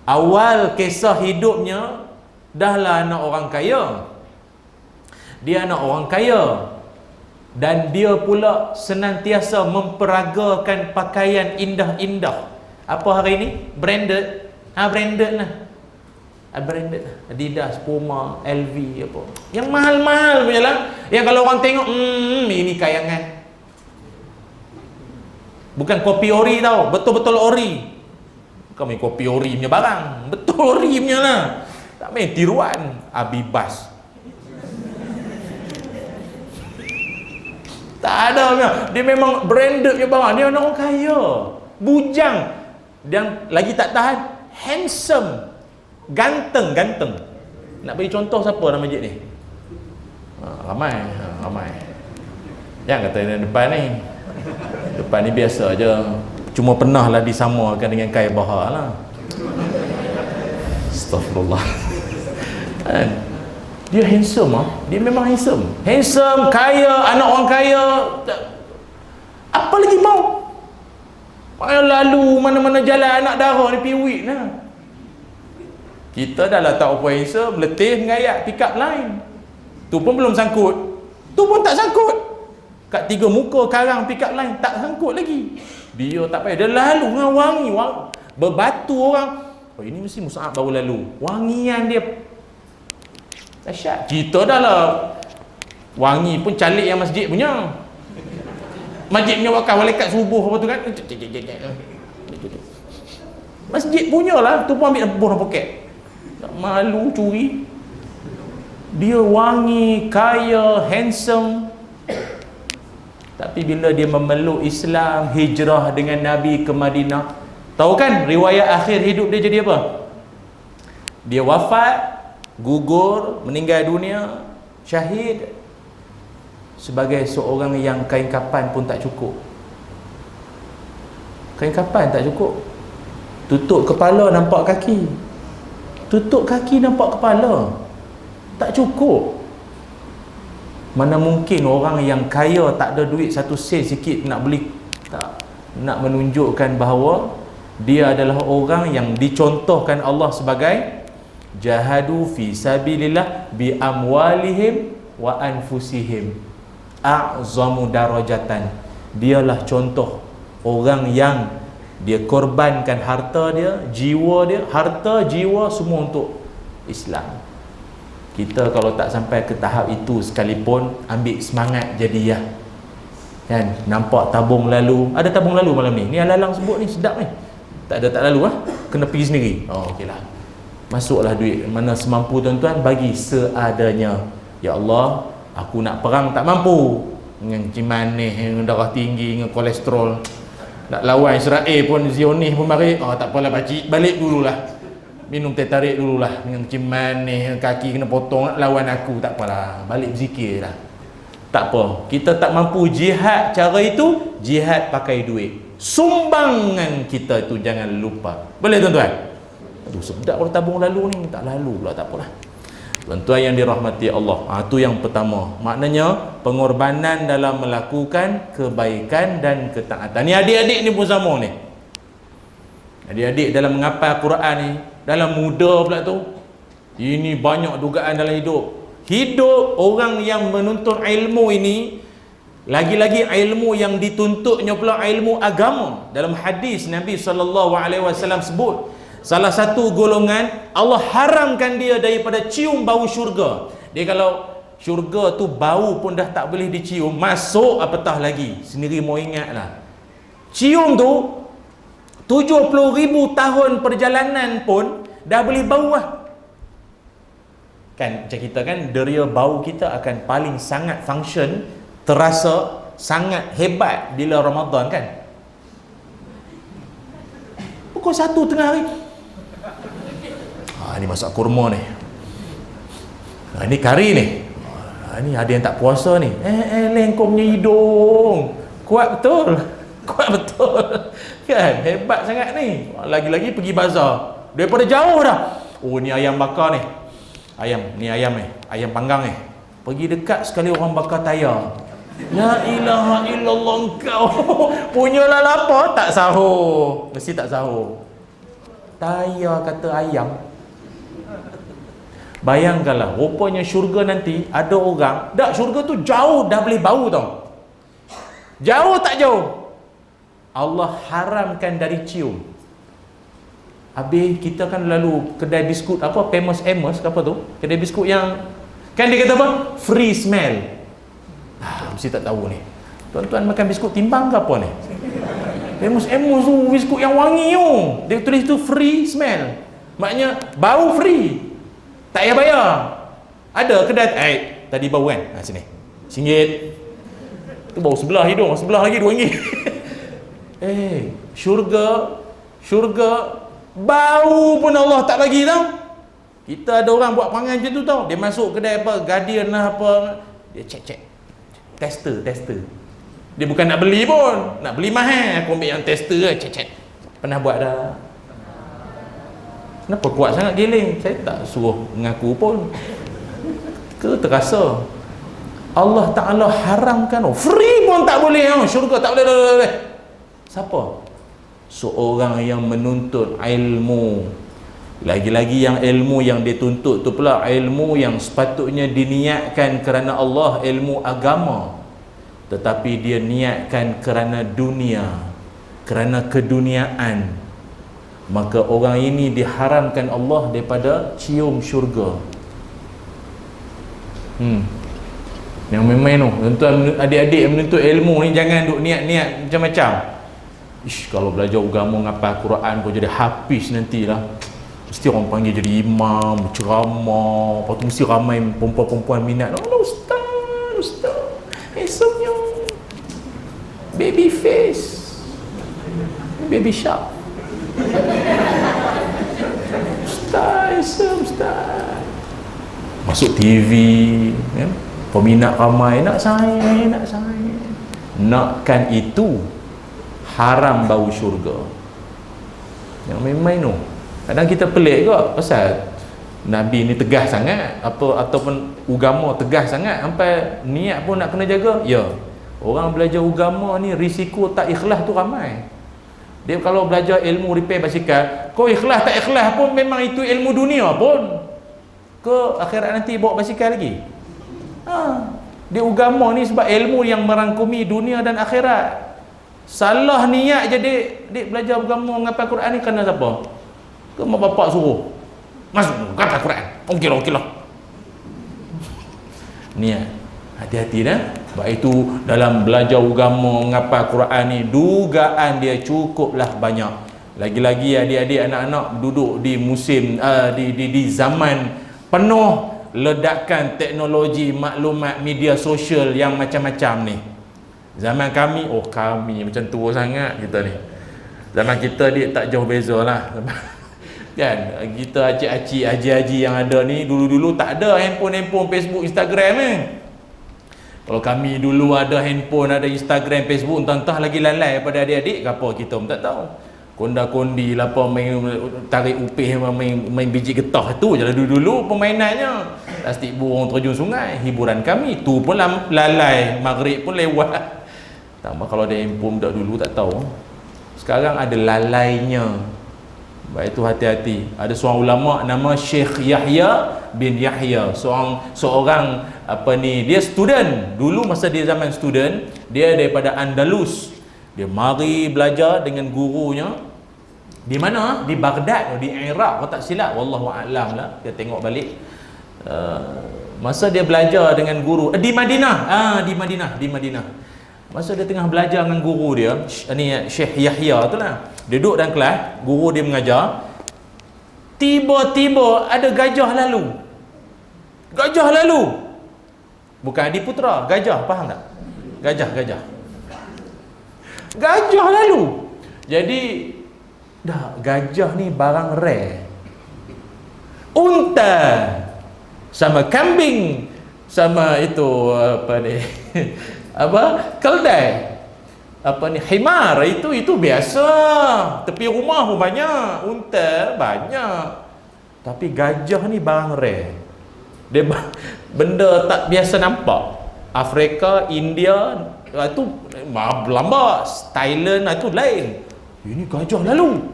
awal kisah hidupnya dahlah anak orang kaya. Dia anak orang kaya, dan dia pula senantiasa memperagakan pakaian indah-indah. Apa hari ini? Branded. Branded lah. Branded, Adidas, Puma, LV apa. Yang mahal-mahal punya lah. Yang kalau orang tengok, ini kayangan. Bukan kopi ori tau, betul-betul ori. Bukan main kopi ori punya barang, betul ori punya lah. Tak main tiruan Abibas. Tak ada punya. Dia memang branded punya barang. Dia orang kaya, bujang, dan lagi tak tahan, handsome, ganteng. Nak bagi contoh siapa dalam masjid ni? Ramai. Jangan kata yang depan ni. Depan ni biasa je. Cuma pernah lah disamakan dengan Kaya Bahar lah. Astaghfirullah. Dia handsome lah. Dia memang handsome. Handsome, kaya, anak orang kaya. Apa lagi mau? Lalu mana-mana jalan anak darah ni piwik lah. Kita dah lah tak apa handsome, letih mengayat pick up line. Tu pun belum sangkut. Tu pun tak sangkut. Kat 3 muka karang pick up line tak sangkut lagi. Dia tak payah, dia lalu dengan wangi. Berbatu orang. Oh, ini mesti Mus'ab baru lalu. Wangian dia dahsyat. Kita dah lah wangi pun calik yang masjid punya. Masjid punya wakaf malaikat subuh apa tu kan. Masjid punya lah. Tu pun ambil buah poket. Tak malu curi. Dia wangi, kaya, handsome. Tapi bila dia memeluk Islam, hijrah dengan Nabi ke Madinah, tahu kan riwayat akhir hidup dia jadi apa? Dia wafat, gugur, meninggal dunia, syahid sebagai seorang yang kain kapan pun tak cukup. Kain kapan tak cukup. Tutup kepala nampak kaki, tutup kaki nampak kepala. Tak cukup. Mana mungkin orang yang kaya tak ada duit 1 sen sikit nak beli, tak, nak menunjukkan bahawa dia adalah orang yang dicontohkan Allah sebagai jahadu fi sabilillah bi amwalihim wa anfusihim a'zamu darajatan. Dialah contoh orang yang dia korbankan harta dia, jiwa dia, harta, jiwa semua untuk Islam. Kita kalau tak sampai ke tahap itu sekalipun, ambil semangat jadi ya. Kan? Nampak tabung lalu. Ada tabung lalu malam ni. Ni alalang sebut ni, sedap ni. Tak ada tak lalu lah. Kena pergi sendiri. Oh okeylah. Masuklah duit. Mana semampu tuan-tuan, bagi seadanya. Ya Allah, aku nak perang tak mampu. Dengan cimanih, dengan darah tinggi, dengan kolesterol. Nak lawan Israel pun, Zionis pun mari. Oh tak apalah pakcik, balik dululah. Minum teh tarik dululah. Dengan cimanih, kaki kena potong, nak lawan aku tak apalah. Balik berzikir lah. Tak apa, kita tak mampu jihad cara itu, jihad pakai duit. Sumbangan kita itu jangan lupa. Boleh tuan-tuan? Aduh, sedap kalau tabung lalu ni. Tak lalu pula, tak apalah. Tuan-tuan yang dirahmati Allah, itu yang pertama. Maknanya pengorbanan dalam melakukan kebaikan dan ketaatan. Ni adik-adik ni pun sama ni. Adik-adik dalam menghafal Quran ni, dalam muda pula tu, ini banyak dugaan dalam hidup. Hidup orang yang menuntut ilmu ini, lagi-lagi ilmu yang dituntutnya pula ilmu agama. Dalam hadis Nabi SAW sebut, salah satu golongan Allah haramkan dia daripada cium bau syurga. Dia kalau syurga tu bau pun dah tak boleh dicium, masuk apatah lagi. Sendiri mau ingatlah, cium tu 70,000 tahun perjalanan pun dah boleh bau lah. Kan macam kita kan, deria bau kita akan paling sangat function, terasa sangat hebat bila Ramadan kan. Pukul 1 tengah hari, ni masak kurma ni, ni kari ni, ni ada yang tak puasa ni, kau punya hidung kuat betul, kuat betul kan, hebat sangat ni. Lagi-lagi pergi bazar daripada jauh dah, ni ayam bakar ni, ayam panggang ni, pergi dekat sekali orang bakar tayar, la ilaha illallah, engkau punyalah lapar tak sahur, mesti tak sahur, tayar kata ayam. Bayangkanlah, rupanya syurga nanti ada orang, dak syurga tu jauh dah boleh bau tau, jauh tak jauh, Allah haramkan dari cium. Habis kita kan lalu kedai biskut apa, Famous Amos ke apa tu, kedai biskut yang kan dia kata apa, free smell. Mesti tak tahu ni tuan-tuan, makan biskut timbang ke apa ni, Famous Amos tu biskut yang wangi tu, dia tulis tu free smell, maknanya bau free, tak payah bayar. Ada kedai tadi bau kan, sini RM1 tu bau sebelah hidung, sebelah lagi RM2. Syurga bau pun Allah tak bagi tau. Kita ada orang buat perangai macam tu tau, dia masuk kedai apa, Guardian lah apa, dia cek tester, dia bukan nak beli pun, nak beli mahal, aku ambil yang tester lah, cek. Pernah buat dah? Kenapa kuat sangat giling? Saya tak suruh mengaku pun, ke terasa Allah Ta'ala haramkan, free pun tak boleh, syurga tak boleh. Siapa? Seorang yang menuntut ilmu, lagi-lagi yang ilmu yang dituntut tu pula ilmu yang sepatutnya diniatkan kerana Allah, ilmu agama, tetapi dia niatkan kerana dunia, kerana keduniaan, maka orang ini diharamkan Allah daripada cium syurga. Yang memang tu, tuan-tuan adik-adik yang menuntut ilmu ni, jangan duk niat-niat macam-macam. Kalau belajar agama ngapal Quran kau jadi hafiz nantilah, mesti orang panggil jadi imam, ceramah, lepas tu mesti ramai perempuan-perempuan minat. Ustaz esoknya baby face, baby shark, Ustaz masuk TV kan? Peminat ramai, nak saya nakkan itu haram bau syurga. Yang memang tu kadang kita pelik juga, pasal Nabi ni tegas sangat, ataupun agama tegas sangat sampai niat pun nak kena jaga. Ya, orang belajar agama ni risiko tak ikhlas tu ramai. Dia kalau belajar ilmu repair basikal, kau ikhlas tak ikhlas pun memang itu ilmu dunia pun, ke akhirat nanti bawa basikal lagi. Dia agama ni sebab ilmu yang merangkumi dunia dan akhirat. Salah niat je dik belajar agama menghafal Quran ni kerana siapa? Ke mak bapak suruh masuk kata Quran, okey lah. Niat, hati-hati dah. Sebab itu dalam belajar agama menghafal Quran ni, dugaan dia cukuplah banyak. Lagi-lagi adik-adik anak-anak duduk di musim di zaman penuh ledakan teknologi maklumat media sosial yang macam-macam ni. Zaman kami, kami macam tua sangat kita ni. Zaman kita dia tak jauh beza lah kan. Kita acik-acik, haji-haji yang ada ni, dulu-dulu tak ada handphone, Facebook, Instagram ni Kalau kami dulu ada handphone, ada Instagram, Facebook, entah-entah lagi lalai pada adik-adik, apa kita pun tak tahu. Konda-kondi lah apa, main tarik upih, main biji getah tu je lah dulu permainannya. Plastik burung terjun sungai, hiburan kami. Tu pun lalai, maghrib pun lewat. Tambah kalau ada handphone budak dulu tak tahu. Sekarang ada lalainya. Baik, itu hati-hati. Ada seorang ulama nama Syekh Yahya bin Yahya, seorang apa ni, dia student dulu masa dia zaman student, dia daripada Andalus. Dia mari belajar dengan gurunya di mana? Di Baghdad, di Iraq, kalau tak silap, wallahu a'lam lah. Dia tengok balik masa dia belajar dengan guru di Madinah. Di Madinah. Masa dia tengah belajar dengan guru dia, ni Syekh Yahya tu lah. Dia duduk dalam kelas, guru dia mengajar. Tiba-tiba ada gajah lalu. Bukan Adiputra, gajah, faham tak? Gajah lalu. Jadi dah, gajah ni barang rare. Unta sama kambing sama itu apa ni? Keldai. Himar itu biasa. Tepi rumah pun banyak, unta banyak. Tapi gajah ni barang rare. Dia benda tak biasa nampak. Afrika, India itu lambat, Thailand itu lain. Ini gajah lalu.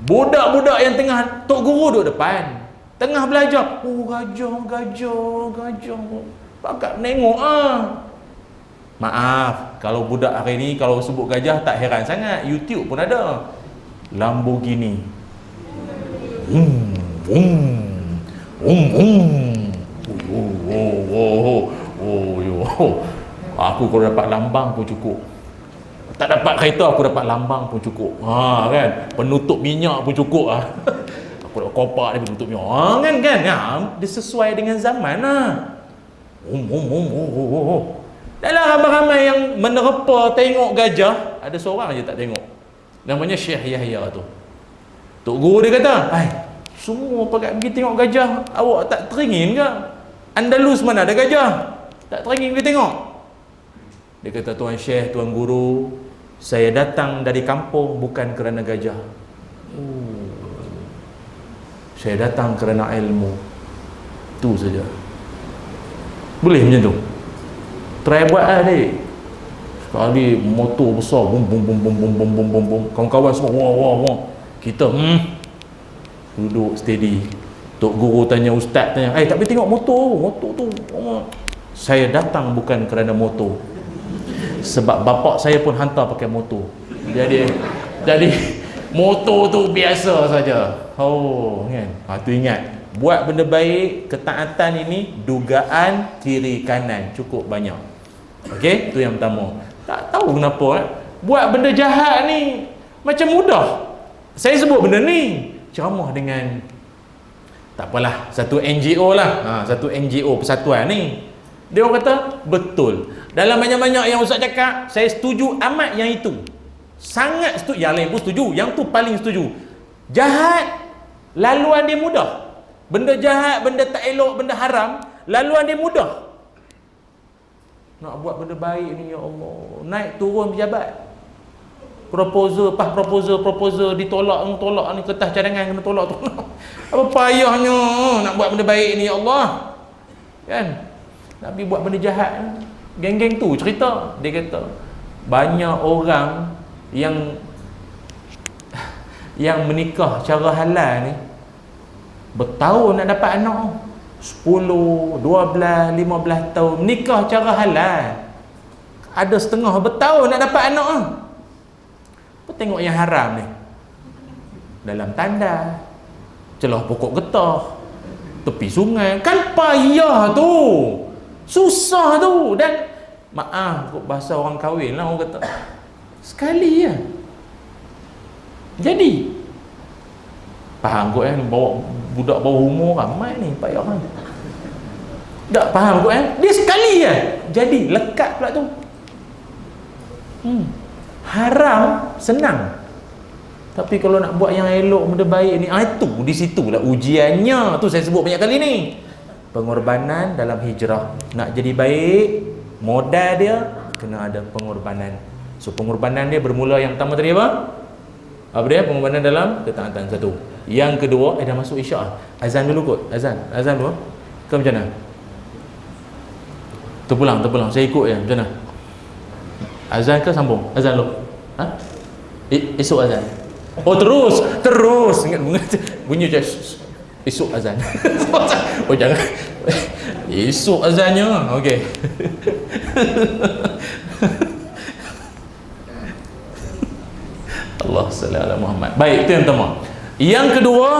Budak-budak yang tengah, tok guru duduk depan, tengah belajar. Oh, gajah. Pakat nengok Maaf, kalau budak hari ni kalau sebut gajah tak heran sangat. YouTube pun ada. Lamborghini. Aku kalau dapat lambang pun cukup. Tak dapat kereta, aku dapat lambang pun cukup. Kan? Penutup minyak pun cukup. Aku dapat kopak dia penutup minyak. Kan? Dia sesuai dengan zaman lah. Dalam ramai-ramai yang menerpa tengok gajah, ada seorang je tak tengok. Namanya Syekh Yahya tu. Tok guru dia kata, semua pergi tengok gajah, awak tak teringin ke? Andalus mana ada gajah? Tak teringin pergi tengok? Dia kata, Tuan Syekh, Tuan Guru, saya datang dari kampung bukan kerana gajah. Saya datang kerana ilmu. Itu saja. Boleh macam tu? Try buat lah dek. Sekali motor besar, bum. Kawan-kawan semua, wah. Kita duduk steady. Tok guru tanya, ustaz tanya, tak boleh tengok motor tu. Saya datang bukan kerana motor. Sebab bapak saya pun hantar pakai motor. Jadi motor tu biasa saja. Kan? Tu ingat. Buat benda baik, ketaatan ini dugaan kiri kanan cukup banyak. Okey, tu yang pertama. Tak tahu kenapa buat benda jahat ni macam mudah. Saya sebut benda ni ceramah dengan tak apalah, satu NGO lah. Satu NGO persatuan ni. Dia orang kata betul. Dalam banyak-banyak yang ustaz cakap, saya setuju amat yang itu. Sangat setuju. Yang lain pun setuju, yang tu paling setuju. Jahat, laluan dia mudah. Benda jahat, benda tak elok, benda haram, laluan dia mudah. Nak buat benda baik ni, ya Allah, naik turun pejabat, proposal ditolak ni, kertas cadangan kena tolak. Apa payahnya nak buat benda baik ni, ya Allah. Kan? Nabi buat benda jahat. Geng-geng tu cerita, dia kata banyak orang yang menikah cara halal ni bertahun nak dapat anak, 10, 12, 15 tahun menikah cara halal. Ada setengah bertahun nak dapat anak. Apa tengok yang haram ni? Dalam tanda, celah pokok getah, tepi sungai. Kan payah tu, susah tu. Dan maaf, bahasa orang kahwin lah, orang kata sekali ya. Jadi faham kot bawa budak bawah umur ramai ni, payah kan. Tak faham kot dia sekali ya. Jadi lekat pula tu. Haram senang. Tapi kalau nak buat yang elok, benda baik ni, itu di situlah ujiannya. Tu saya sebut banyak kali ni. Pengorbanan dalam hijrah. Nak jadi baik, Modal dia kena ada pengorbanan. So pengorbanan dia bermula yang pertama tadi apa? Apa dia? Pengorbanan dalam ketaatan satu. Yang kedua, dah masuk isyak. Azan dulu kot. Azan dulu. Ke macam mana? Terpulang. Saya ikut je. Macam mana? Azan ke sambung? Azan dulu. Ha? Esok azan. Oh terus. Ingat bunyi je. Esok azan. Oh jangan. Esok azannya. Okey. Allah salli ala Muhammad. Baik, itu yang pertama. Yang kedua,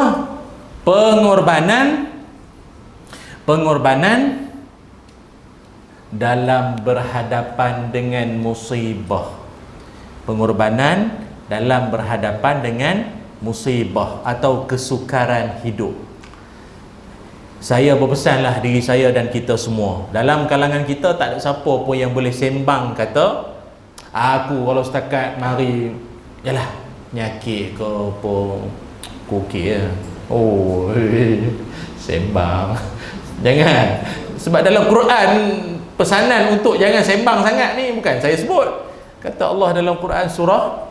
pengorbanan dalam berhadapan dengan musibah. Pengorbanan dalam berhadapan dengan musibah atau kesukaran hidup. Saya berpesanlah diri saya dan kita semua. Dalam kalangan kita tak ada siapa pun yang boleh sembang kata aku kalau setakat mari yalah nyakit ke apa okey ya. Oh sembang. Jangan. Sebab dalam Quran pesanan untuk jangan sembang sangat ni bukan saya sebut. Kata Allah dalam Quran surah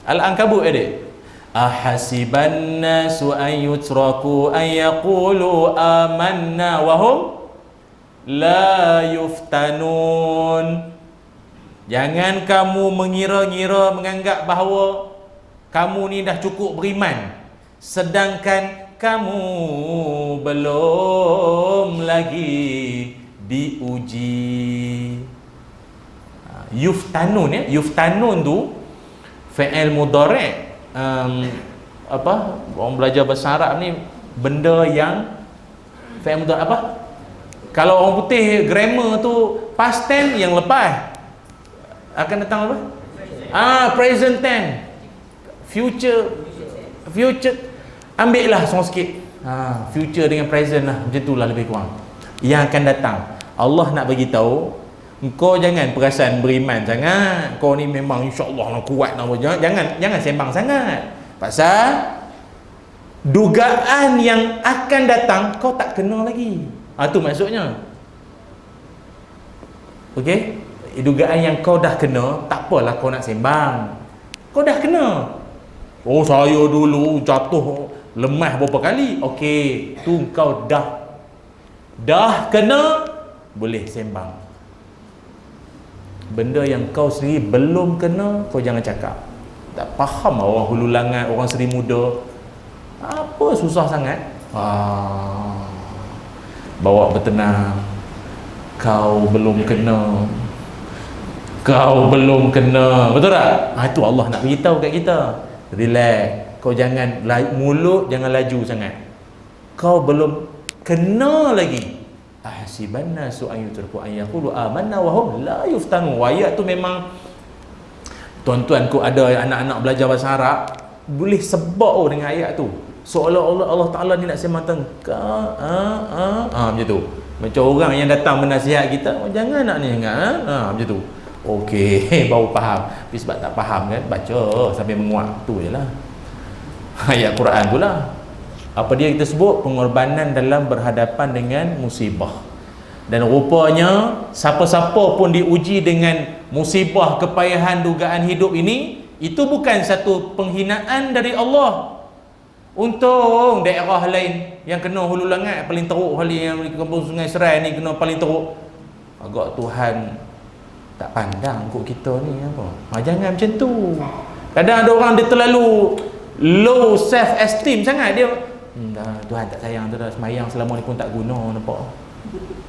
Al-Ankabut adik. Ahasiban nasu an yutraku an yaqulu amanna wa hum la yuftanun. Jangan kamu mengira-ngira menganggap bahawa kamu ni dah cukup beriman sedangkan kamu belum lagi diuji. Yuftanun ya, yuftanun tu fi'il mudhari'. Orang belajar bahasa Arab ni benda yang fi'il mudhari' apa? Kalau orang putih grammar tu past tense yang lepas akan datang apa? Present tense. Future ambil lah semua sikit. Future dengan present lah, macam tu lah lebih kurang. Yang akan datang. Allah nak bagi tahu, kau jangan perasan beriman sangat. Kau ni memang insya-Allah nak kuat nak jangan sembang sangat. Pasal dugaan yang akan datang kau tak kena lagi. Tu maksudnya. Okey? Dugaan yang kau dah kena, tak apalah kau nak sembang. Kau dah kena. Oh saya dulu jatuh lemah berapa kali. Okey, tu kau dah kena, boleh sembang. Benda yang kau sendiri belum kena, kau jangan cakap. Tak faham orang hulu langat, orang Seri Muda. Apa susah sangat? Bawa bertenang. Kau belum kena. Betul tak? Itu Allah nak beritahu kat kita. Relax. Kau jangan mulut jangan laju sangat. Kau belum kena lagi. Ahsibanna su'an yutraku an yaqulu amanna wa hum la yuftanu. Ayat tu memang tuan-tuanku ada anak-anak belajar bahasa Arab boleh sebab dengan ayat tu. Seolah-olah Allah Taala ni nak sembang tengah macam tu. Macam orang yang datang menasihat kita, jangan nak ni macam tu. Okey, baru faham. Tapi sebab tak faham kan, baca sampai menguat tu jelah. Ayat Quran tu lah. Apa dia kita sebut? Pengorbanan dalam berhadapan dengan musibah. Dan rupanya siapa-siapa pun diuji dengan musibah, kepayahan, dugaan hidup ini, itu bukan satu penghinaan dari Allah. Untung daerah lain yang kena hulu langat paling teruk kali, yang di kampung Sungai Serai ni kena paling teruk. Agak Tuhan tak pandang kot kita ni apa. Jangan macam tu. Kadang ada orang dia terlalu low self esteem sangat, dia Tuhan tak sayang tu dah, semayang selama ni pun tak guna, nampak.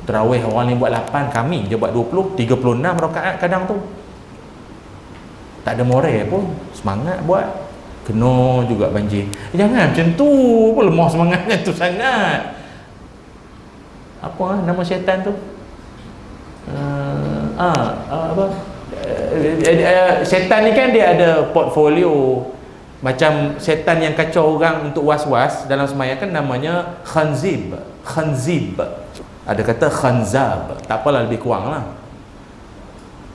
Tarawih orang ni buat 8, kami je buat 20, 36 rakaat kadang tu. Tak ada moral pun, semangat buat, kena juga banjir. Jangan macam tu, apa lemah semangatnya tu sangat. Apa nama syaitan tu? Syaitan ni kan dia ada portfolio. Macam syaitan yang kacau orang untuk was-was dalam sembahyang kan namanya khanzib. Ada kata khanzab. Tak apalah, lebih kurang lah.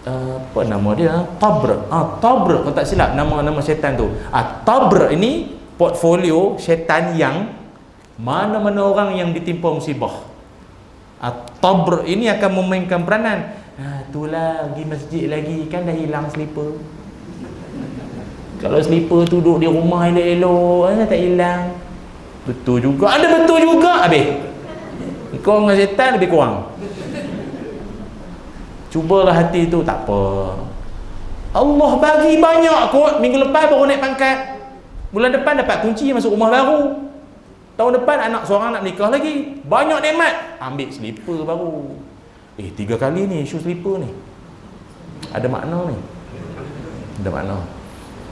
Apa nama dia? Tabr. Tabr kalau tak silap nama syaitan tu. Tabr ini portfolio syaitan yang mana-mana orang yang ditimpa musibah. Tabr ini akan memainkan peranan. Itulah pergi masjid lagi, kan dah hilang slipper. Kalau slipper tu duduk di rumah elok-elok, tak hilang. Betul juga, ada betul juga. Habis kau dengan setan lebih kurang. Cubalah hati tu, tak apa, Allah bagi banyak kot. Minggu lepas baru naik pangkat, bulan depan dapat kunci masuk rumah baru, tahun depan anak seorang nak nikah lagi, banyak nikmat. Ambil slipper baru. 3 kali ni isu slipper ni. Ada makna ni, ada makna.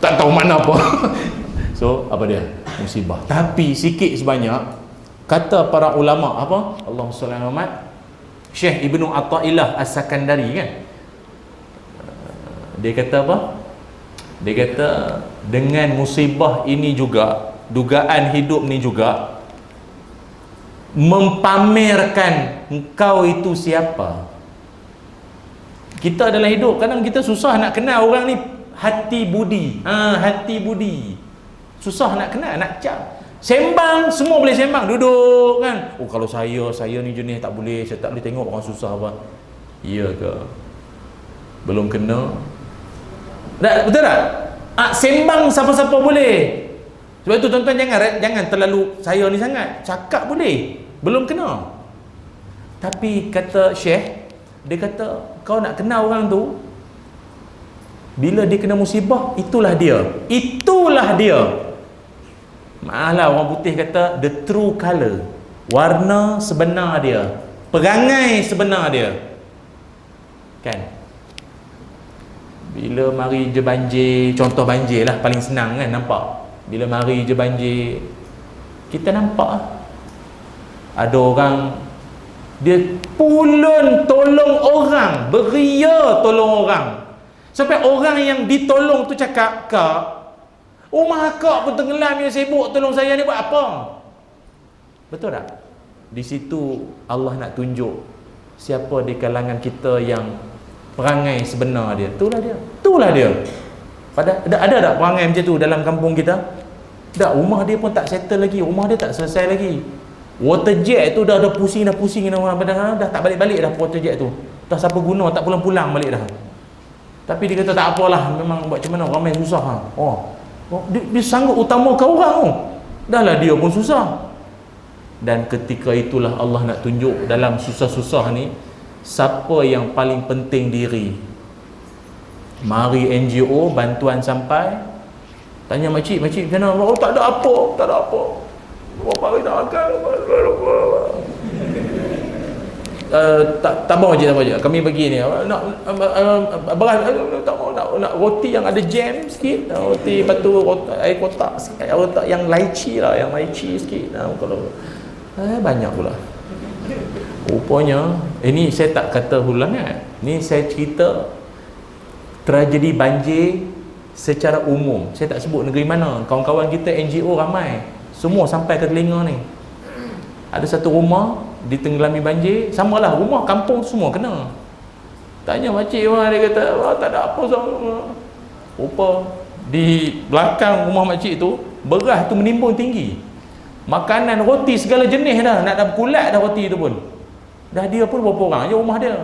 Tak tahu makna apa. So apa dia? Musibah. Tapi sikit sebanyak kata para ulama apa? Allahumma salli ala Muhammad. Syekh Ibnu Athaillah As-Sakandari kan, dia kata apa? Dia kata dengan musibah ini juga, dugaan hidup ni juga mempamerkan engkau itu siapa. Kita dalam hidup kadang kita susah nak kenal orang ni hati budi. Hati budi susah nak kenal, nak cap. Sembang semua boleh sembang, duduk kan. Kalau saya ni jenis tak boleh, saya tak boleh tengok orang susah apa. Ya ke? Belum kena. Betul tak? Sembang siapa-siapa boleh. Sebab itu tuan-tuan jangan terlalu saya ni sangat. Cakap boleh, belum kena. Tapi kata Syekh, dia kata kau nak kenal orang tu, bila dia kena musibah, itulah dia. Itulah dia. Maaflah orang putih kata the true colour, warna sebenar dia, perangai sebenar dia. Kan? Bila mari je banjir, contoh banjir lah paling senang kan nampak. Bila mari je banjir, kita nampak ada orang dia pulun tolong orang, beria tolong orang, sampai orang yang ditolong tu cakap, "Kak, rumah akak pun tenggelam, yang sibuk tolong saya ni buat apa?" Betul tak? Di situ Allah nak tunjuk siapa di kalangan kita yang perangai sebenar dia. Itulah dia. Itulah dia. Ada tak perangai macam tu dalam kampung kita? Tak, rumah dia pun tak settle lagi, rumah dia tak selesai lagi. Water jet tu dah pusing dah tak balik-balik dah water jet tu. Dah siapa guna, tak pulang-pulang balik dah. Tapi dia kata tak apalah, memang buat macam mana ramai susah. Dia sanggup utamakan orang tu. Dah lah dia pun susah. Dan ketika itulah Allah nak tunjuk dalam susah-susah ni siapa yang paling penting diri. Mari NGO bantuan sampai, tanya makcik macam mana? Tak ada apa. Berapa hari dah akan tak mau je. Kami bagi ni nak beras, tak mau, nak roti yang ada jam sikit, roti batu air kotak sikit, kotak yang lychee lah, yang lychee sikit. Kalau banyak pula. Rupanya ini saya tak kata hulangan, ni saya cerita tragedi banjir secara umum. Saya tak sebut negeri mana. Kawan-kawan kita NGO ramai, semua sampai ke telinga ni. Ada satu rumah ditenggelami banjir, samalah rumah kampung semua kena. Tanya makcik orang, dia kata tak ada apa sama. Rupa di belakang rumah makcik tu beras tu menimbun tinggi, makanan roti segala jenis dah, nak dah kulat dah roti tu pun. Dah dia pun berapa orang je rumah dia.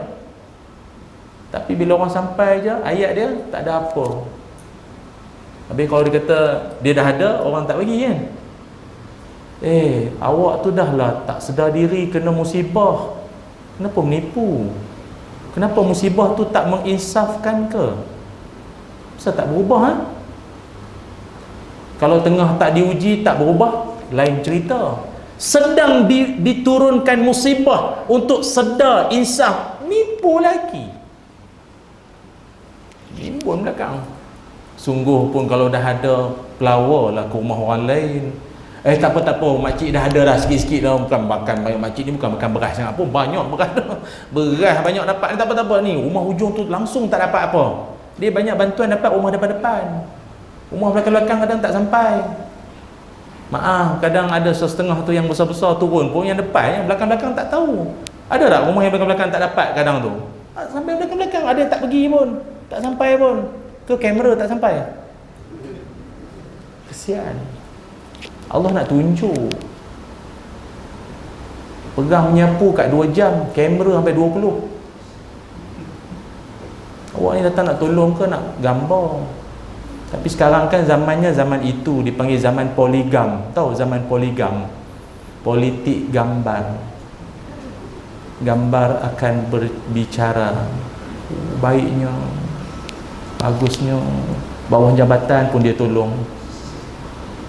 Tapi bila orang sampai je, ayat dia tak ada apa. Habis kalau dia kata dia dah ada, orang tak bagi kan. Awak tu dah lah tak sedar diri kena musibah, kenapa menipu? Kenapa musibah tu tak menginsafkan ke? Kenapa tak berubah? Kalau tengah tak diuji tak berubah, lain cerita. Sedang diturunkan musibah untuk sedar, insaf, nipu lagi, nimbun belakang. Sungguh pun kalau dah ada, pelawarlah ke rumah orang lain. Tak apa, makcik dah ada dah sikit-sikit dah. Bukan makan banyak, makcik ni bukan makan beras sangat pun, banyak beras dah. Beras banyak dapat, tak apa ni. Rumah hujung tu langsung tak dapat apa. Dia banyak bantuan dapat rumah depan-depan. Rumah belakang-belakang kadang tak sampai. Maaf, kadang ada setengah tu yang besar-besar turun pun, yang depan, yang belakang-belakang tak tahu. Ada tak rumah yang belakang-belakang tak dapat kadang tu? Sampai belakang-belakang ada yang tak pergi pun, tak sampai pun. Ke kamera tak sampai. Kesian. Allah nak tunjuk. Pegang menyapu kat 2 jam, kamera sampai 20. awak ni datang nak tolong ke nak gambar? Tapi sekarang kan zamannya zaman itu dipanggil zaman poligam. Tahu zaman poligam? Politik gambar. Gambar akan berbicara, baiknya, bagusnya, bawah jabatan pun dia tolong.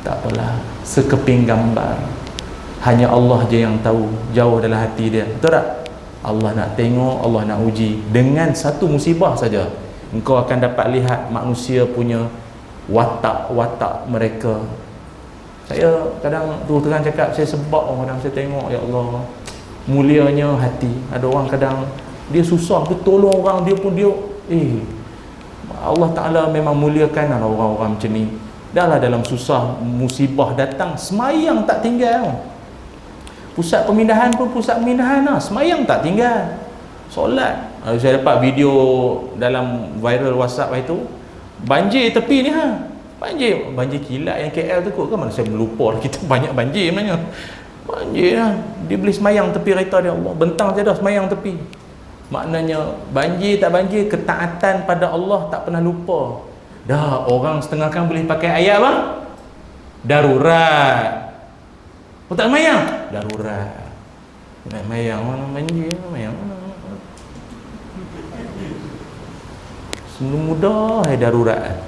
Tak apalah, sekeping gambar. Hanya Allah je yang tahu jauh dalam hati dia. Betul tak? Allah nak tengok, Allah nak uji. Dengan satu musibah saja engkau akan dapat lihat manusia punya watak-watak mereka. Saya kadang terang cakap, saya sebab kadang saya tengok, ya Allah, mulianya hati. Ada orang kadang dia susah tu tolong orang, dia pun dia Allah Ta'ala memang muliakan orang-orang macam ni. Dah lah dalam susah, musibah datang, semayang tak tinggal. Pusat pemindahan pun pusat pemindahan lah, semayang tak tinggal, solat. Saya dapat video dalam viral WhatsApp itu, banjir tepi ni banjir kilat yang KL tu kot kan, mana saya melupa kita banyak banjir sebenarnya. Banjir lah, dia boleh semayang tepi kereta dia, Allah bentang je dah semayang tepi. Maknanya banjir tak banjir, ketaatan pada Allah tak pernah lupa. Dah orang setengah kan boleh pakai ayat apa? Darurat. Oh tak semayang? Darurat. Nak semayang mana banjir, semayang mana. Semua mudah darurat.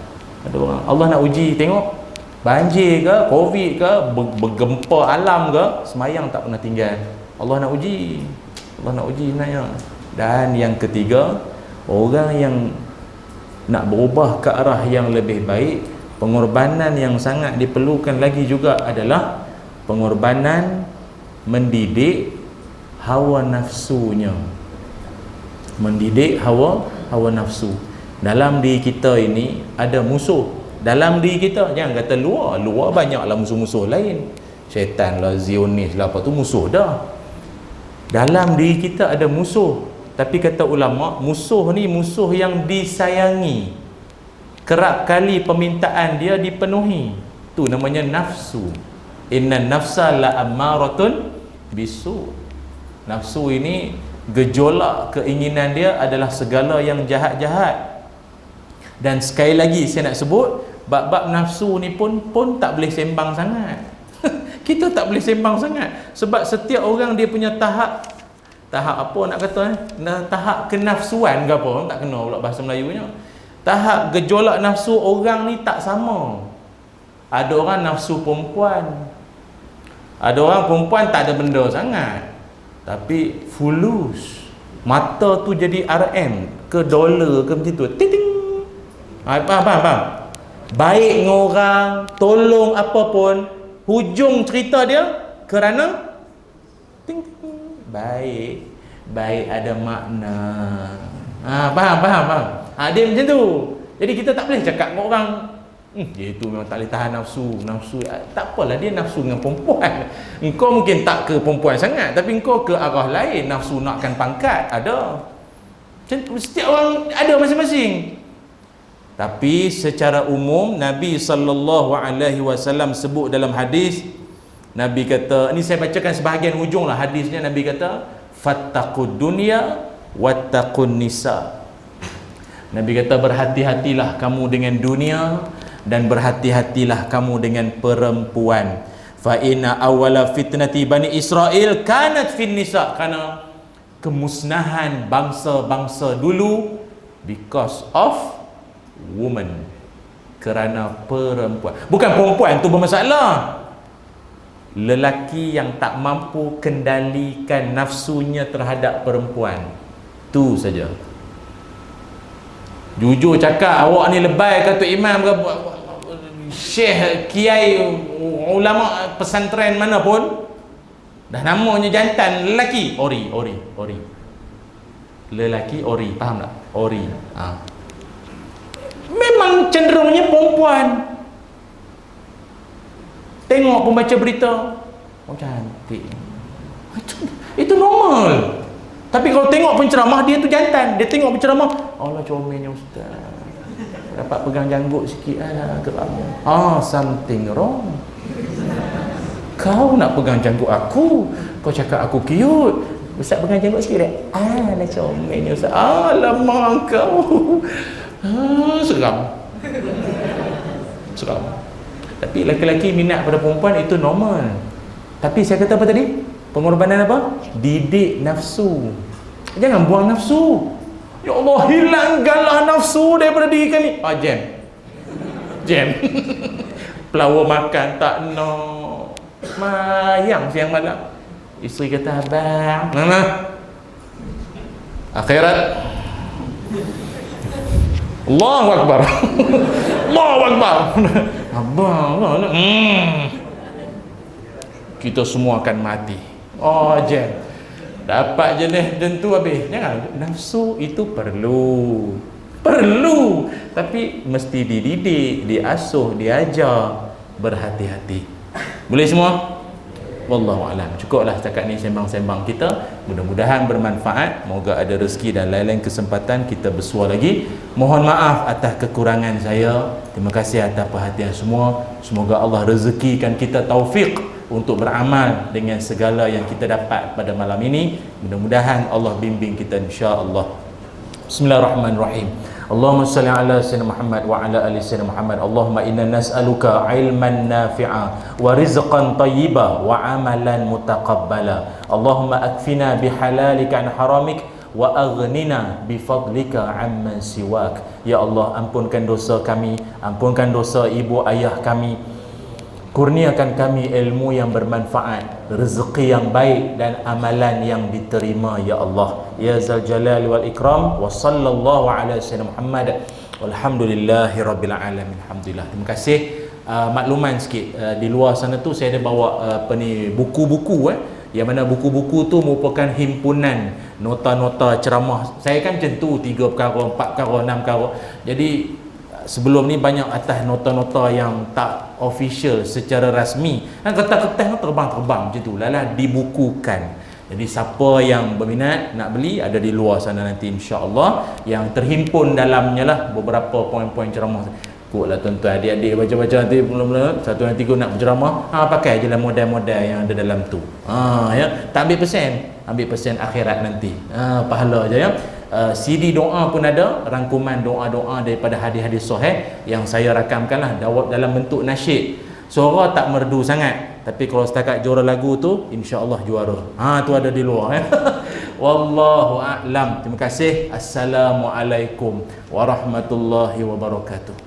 Ada orang Allah nak uji, tengok banjir ke, covid ke, bergempa alam ke, semayang tak pernah tinggal. Allah nak uji. Allah nak uji sebenarnya. Dan yang ketiga, orang yang nak berubah ke arah yang lebih baik, pengorbanan yang sangat diperlukan lagi juga adalah pengorbanan mendidik hawa nafsunya. Mendidik hawa nafsu. Dalam diri kita ini ada musuh. Dalam diri kita, jangan kata luar. Luar banyaklah musuh-musuh lain. Syaitan lah, Zionis lah, apa tu musuh dah. Dalam diri kita ada musuh. Tapi kata ulama, musuh ni musuh yang disayangi. Kerap kali permintaan dia dipenuhi. Tu namanya nafsu. Inna nafsa la ammaratun bisu. Nafsu ini gejolak keinginan dia adalah segala yang jahat-jahat. Dan sekali lagi saya nak sebut, bab-bab nafsu ni pun tak boleh sembang sangat. Kita tak boleh sembang sangat. Sebab setiap orang dia punya tahap apa nak kata tahap kenafsuan ke apa, tak kena pula bahasa Melayunya. Tahap gejolak nafsu orang ni tak sama. Ada orang nafsu perempuan, ada orang perempuan tak ada benda sangat, tapi fulus, mata tu jadi RM ke dolar ke macam tu, ting ting. Faham? Baik dengan orang, tolong apa pun, hujung cerita dia kerana ting ting. Baik ada makna. Faham. Dia macam tu. Jadi kita tak boleh cakap dengan orang, dia itu memang tak boleh tahan nafsu. Tak apalah, dia nafsu dengan perempuan. Engkau mungkin tak ke perempuan sangat, tapi engkau ke arah lain, nafsu nakkan pangkat, ada. Setiap orang ada masing-masing. Tapi secara umum Nabi SAW sebut dalam hadis, Nabi kata, ini saya bacakan sebahagian hujung lah hadisnya. Nabi kata, fattaqud dunya wattaqun nisa. Nabi kata, berhati-hatilah kamu dengan dunia dan berhati-hatilah kamu dengan perempuan. Fa inna awwala fitnati bani Israel kanat fin nisa. Karena kemusnahan bangsa-bangsa dulu because of woman, kerana perempuan. Bukan perempuan tu bermasalah, lelaki yang tak mampu kendalikan nafsunya terhadap perempuan, tu saja. Jujur cakap, awak ni lebay ke Tok Imam ke Syekh Kiai ulama pesantren mana pun, dah namanya jantan lelaki, ori. Lelaki ori, faham tak? Ori. Memang cenderungnya perempuan. Tengok pembaca berita, oh cantik, itu normal. Tapi kalau tengok penceramah, dia tu jantan. Dia tengok penceramah, Allah comelnya ustaz, dapat pegang janggut sikit geraknya. Something wrong. Kau nak pegang janggut aku, kau cakap aku cute, Ustaz pegang jenggot sikit dah. Dah comel ni Ustaz. Alamak kau. Seram. Seram. Tapi lelaki minat pada perempuan itu normal. Tapi saya kata apa tadi? Pengorbanan apa? Didik nafsu. Jangan buang nafsu. Ya Allah, hilangkanlah nafsu daripada diri kami. Jam. Pelawar makan tak nak. Mayang siang malam. Isteri kata, abang, mana? Akhirat. Allahu Akbar. Allahu Akbar. Abang, kita semua akan mati. Jam. Dapat jenis tentu habis. Jangan, nafsu itu perlu. Tapi mesti dididik, diasuh, diajar. Berhati-hati. Boleh semua? Wallahu alam. Cukuplah setakat ni sembang-sembang kita. Mudah-mudahan bermanfaat. Moga ada rezeki dan lain-lain kesempatan kita bersua lagi. Mohon maaf atas kekurangan saya. Terima kasih atas perhatian semua. Semoga Allah rezekikan kita taufik untuk beramal dengan segala yang kita dapat pada malam ini. Mudah-mudahan Allah bimbing kita insya-Allah. Bismillahirrahmanirrahim. Allahumma salli ala sayyidina Muhammad wa ala ali sayyidina Muhammad. Allahumma inna nas'aluka ilman nafi'a wa rizqan tayyiba wa amalan mutaqabbala. Allahumma akfina bihalalika an haramik wa aghnina bifadlika amman siwak. Ya Allah, ampunkan dosa kami, ampunkan dosa ibu ayah kami. Kurniakan kami ilmu yang bermanfaat, rezeki yang baik dan amalan yang diterima ya Allah. Ya Zal Jalal wal Ikram. Wa sallallahu ala sayyidina Muhammad. Walhamdulillahi rabbil alamin. Alhamdulillah. Terima kasih. Makluman sikit, di luar sana tu saya ada bawa buku-buku yang mana buku-buku tu merupakan himpunan nota-nota ceramah. Saya kan macam tu, 3 perkara, 4 perkara, 6 perkara. Jadi sebelum ni banyak atas nota-nota yang tak official secara rasmi. Kertas-kertas terbang-terbang macam tu. Lalah dibukukan. Jadi siapa yang berminat nak beli, ada di luar sana nanti insya-Allah, yang terhimpun dalamnya lah beberapa poin-poin ceramah. Kuklah tuan-tuan adik-adik baca-baca nanti mula-mula satu nanti kau nak berceramah, pakai je lah model-model yang ada dalam tu. Ya, tak ambil persen akhirat nanti. Pahala je ya. CD doa pun ada, rangkuman doa-doa daripada hadis-hadis sahih yang saya rakamkanlah dalam bentuk nasyid. Suara tak merdu sangat, tapi kalau setakat juara lagu tu insya-Allah juara. Tu ada di luar ya. Wallahu a'lam. Terima kasih. Assalamualaikum warahmatullahi wabarakatuh.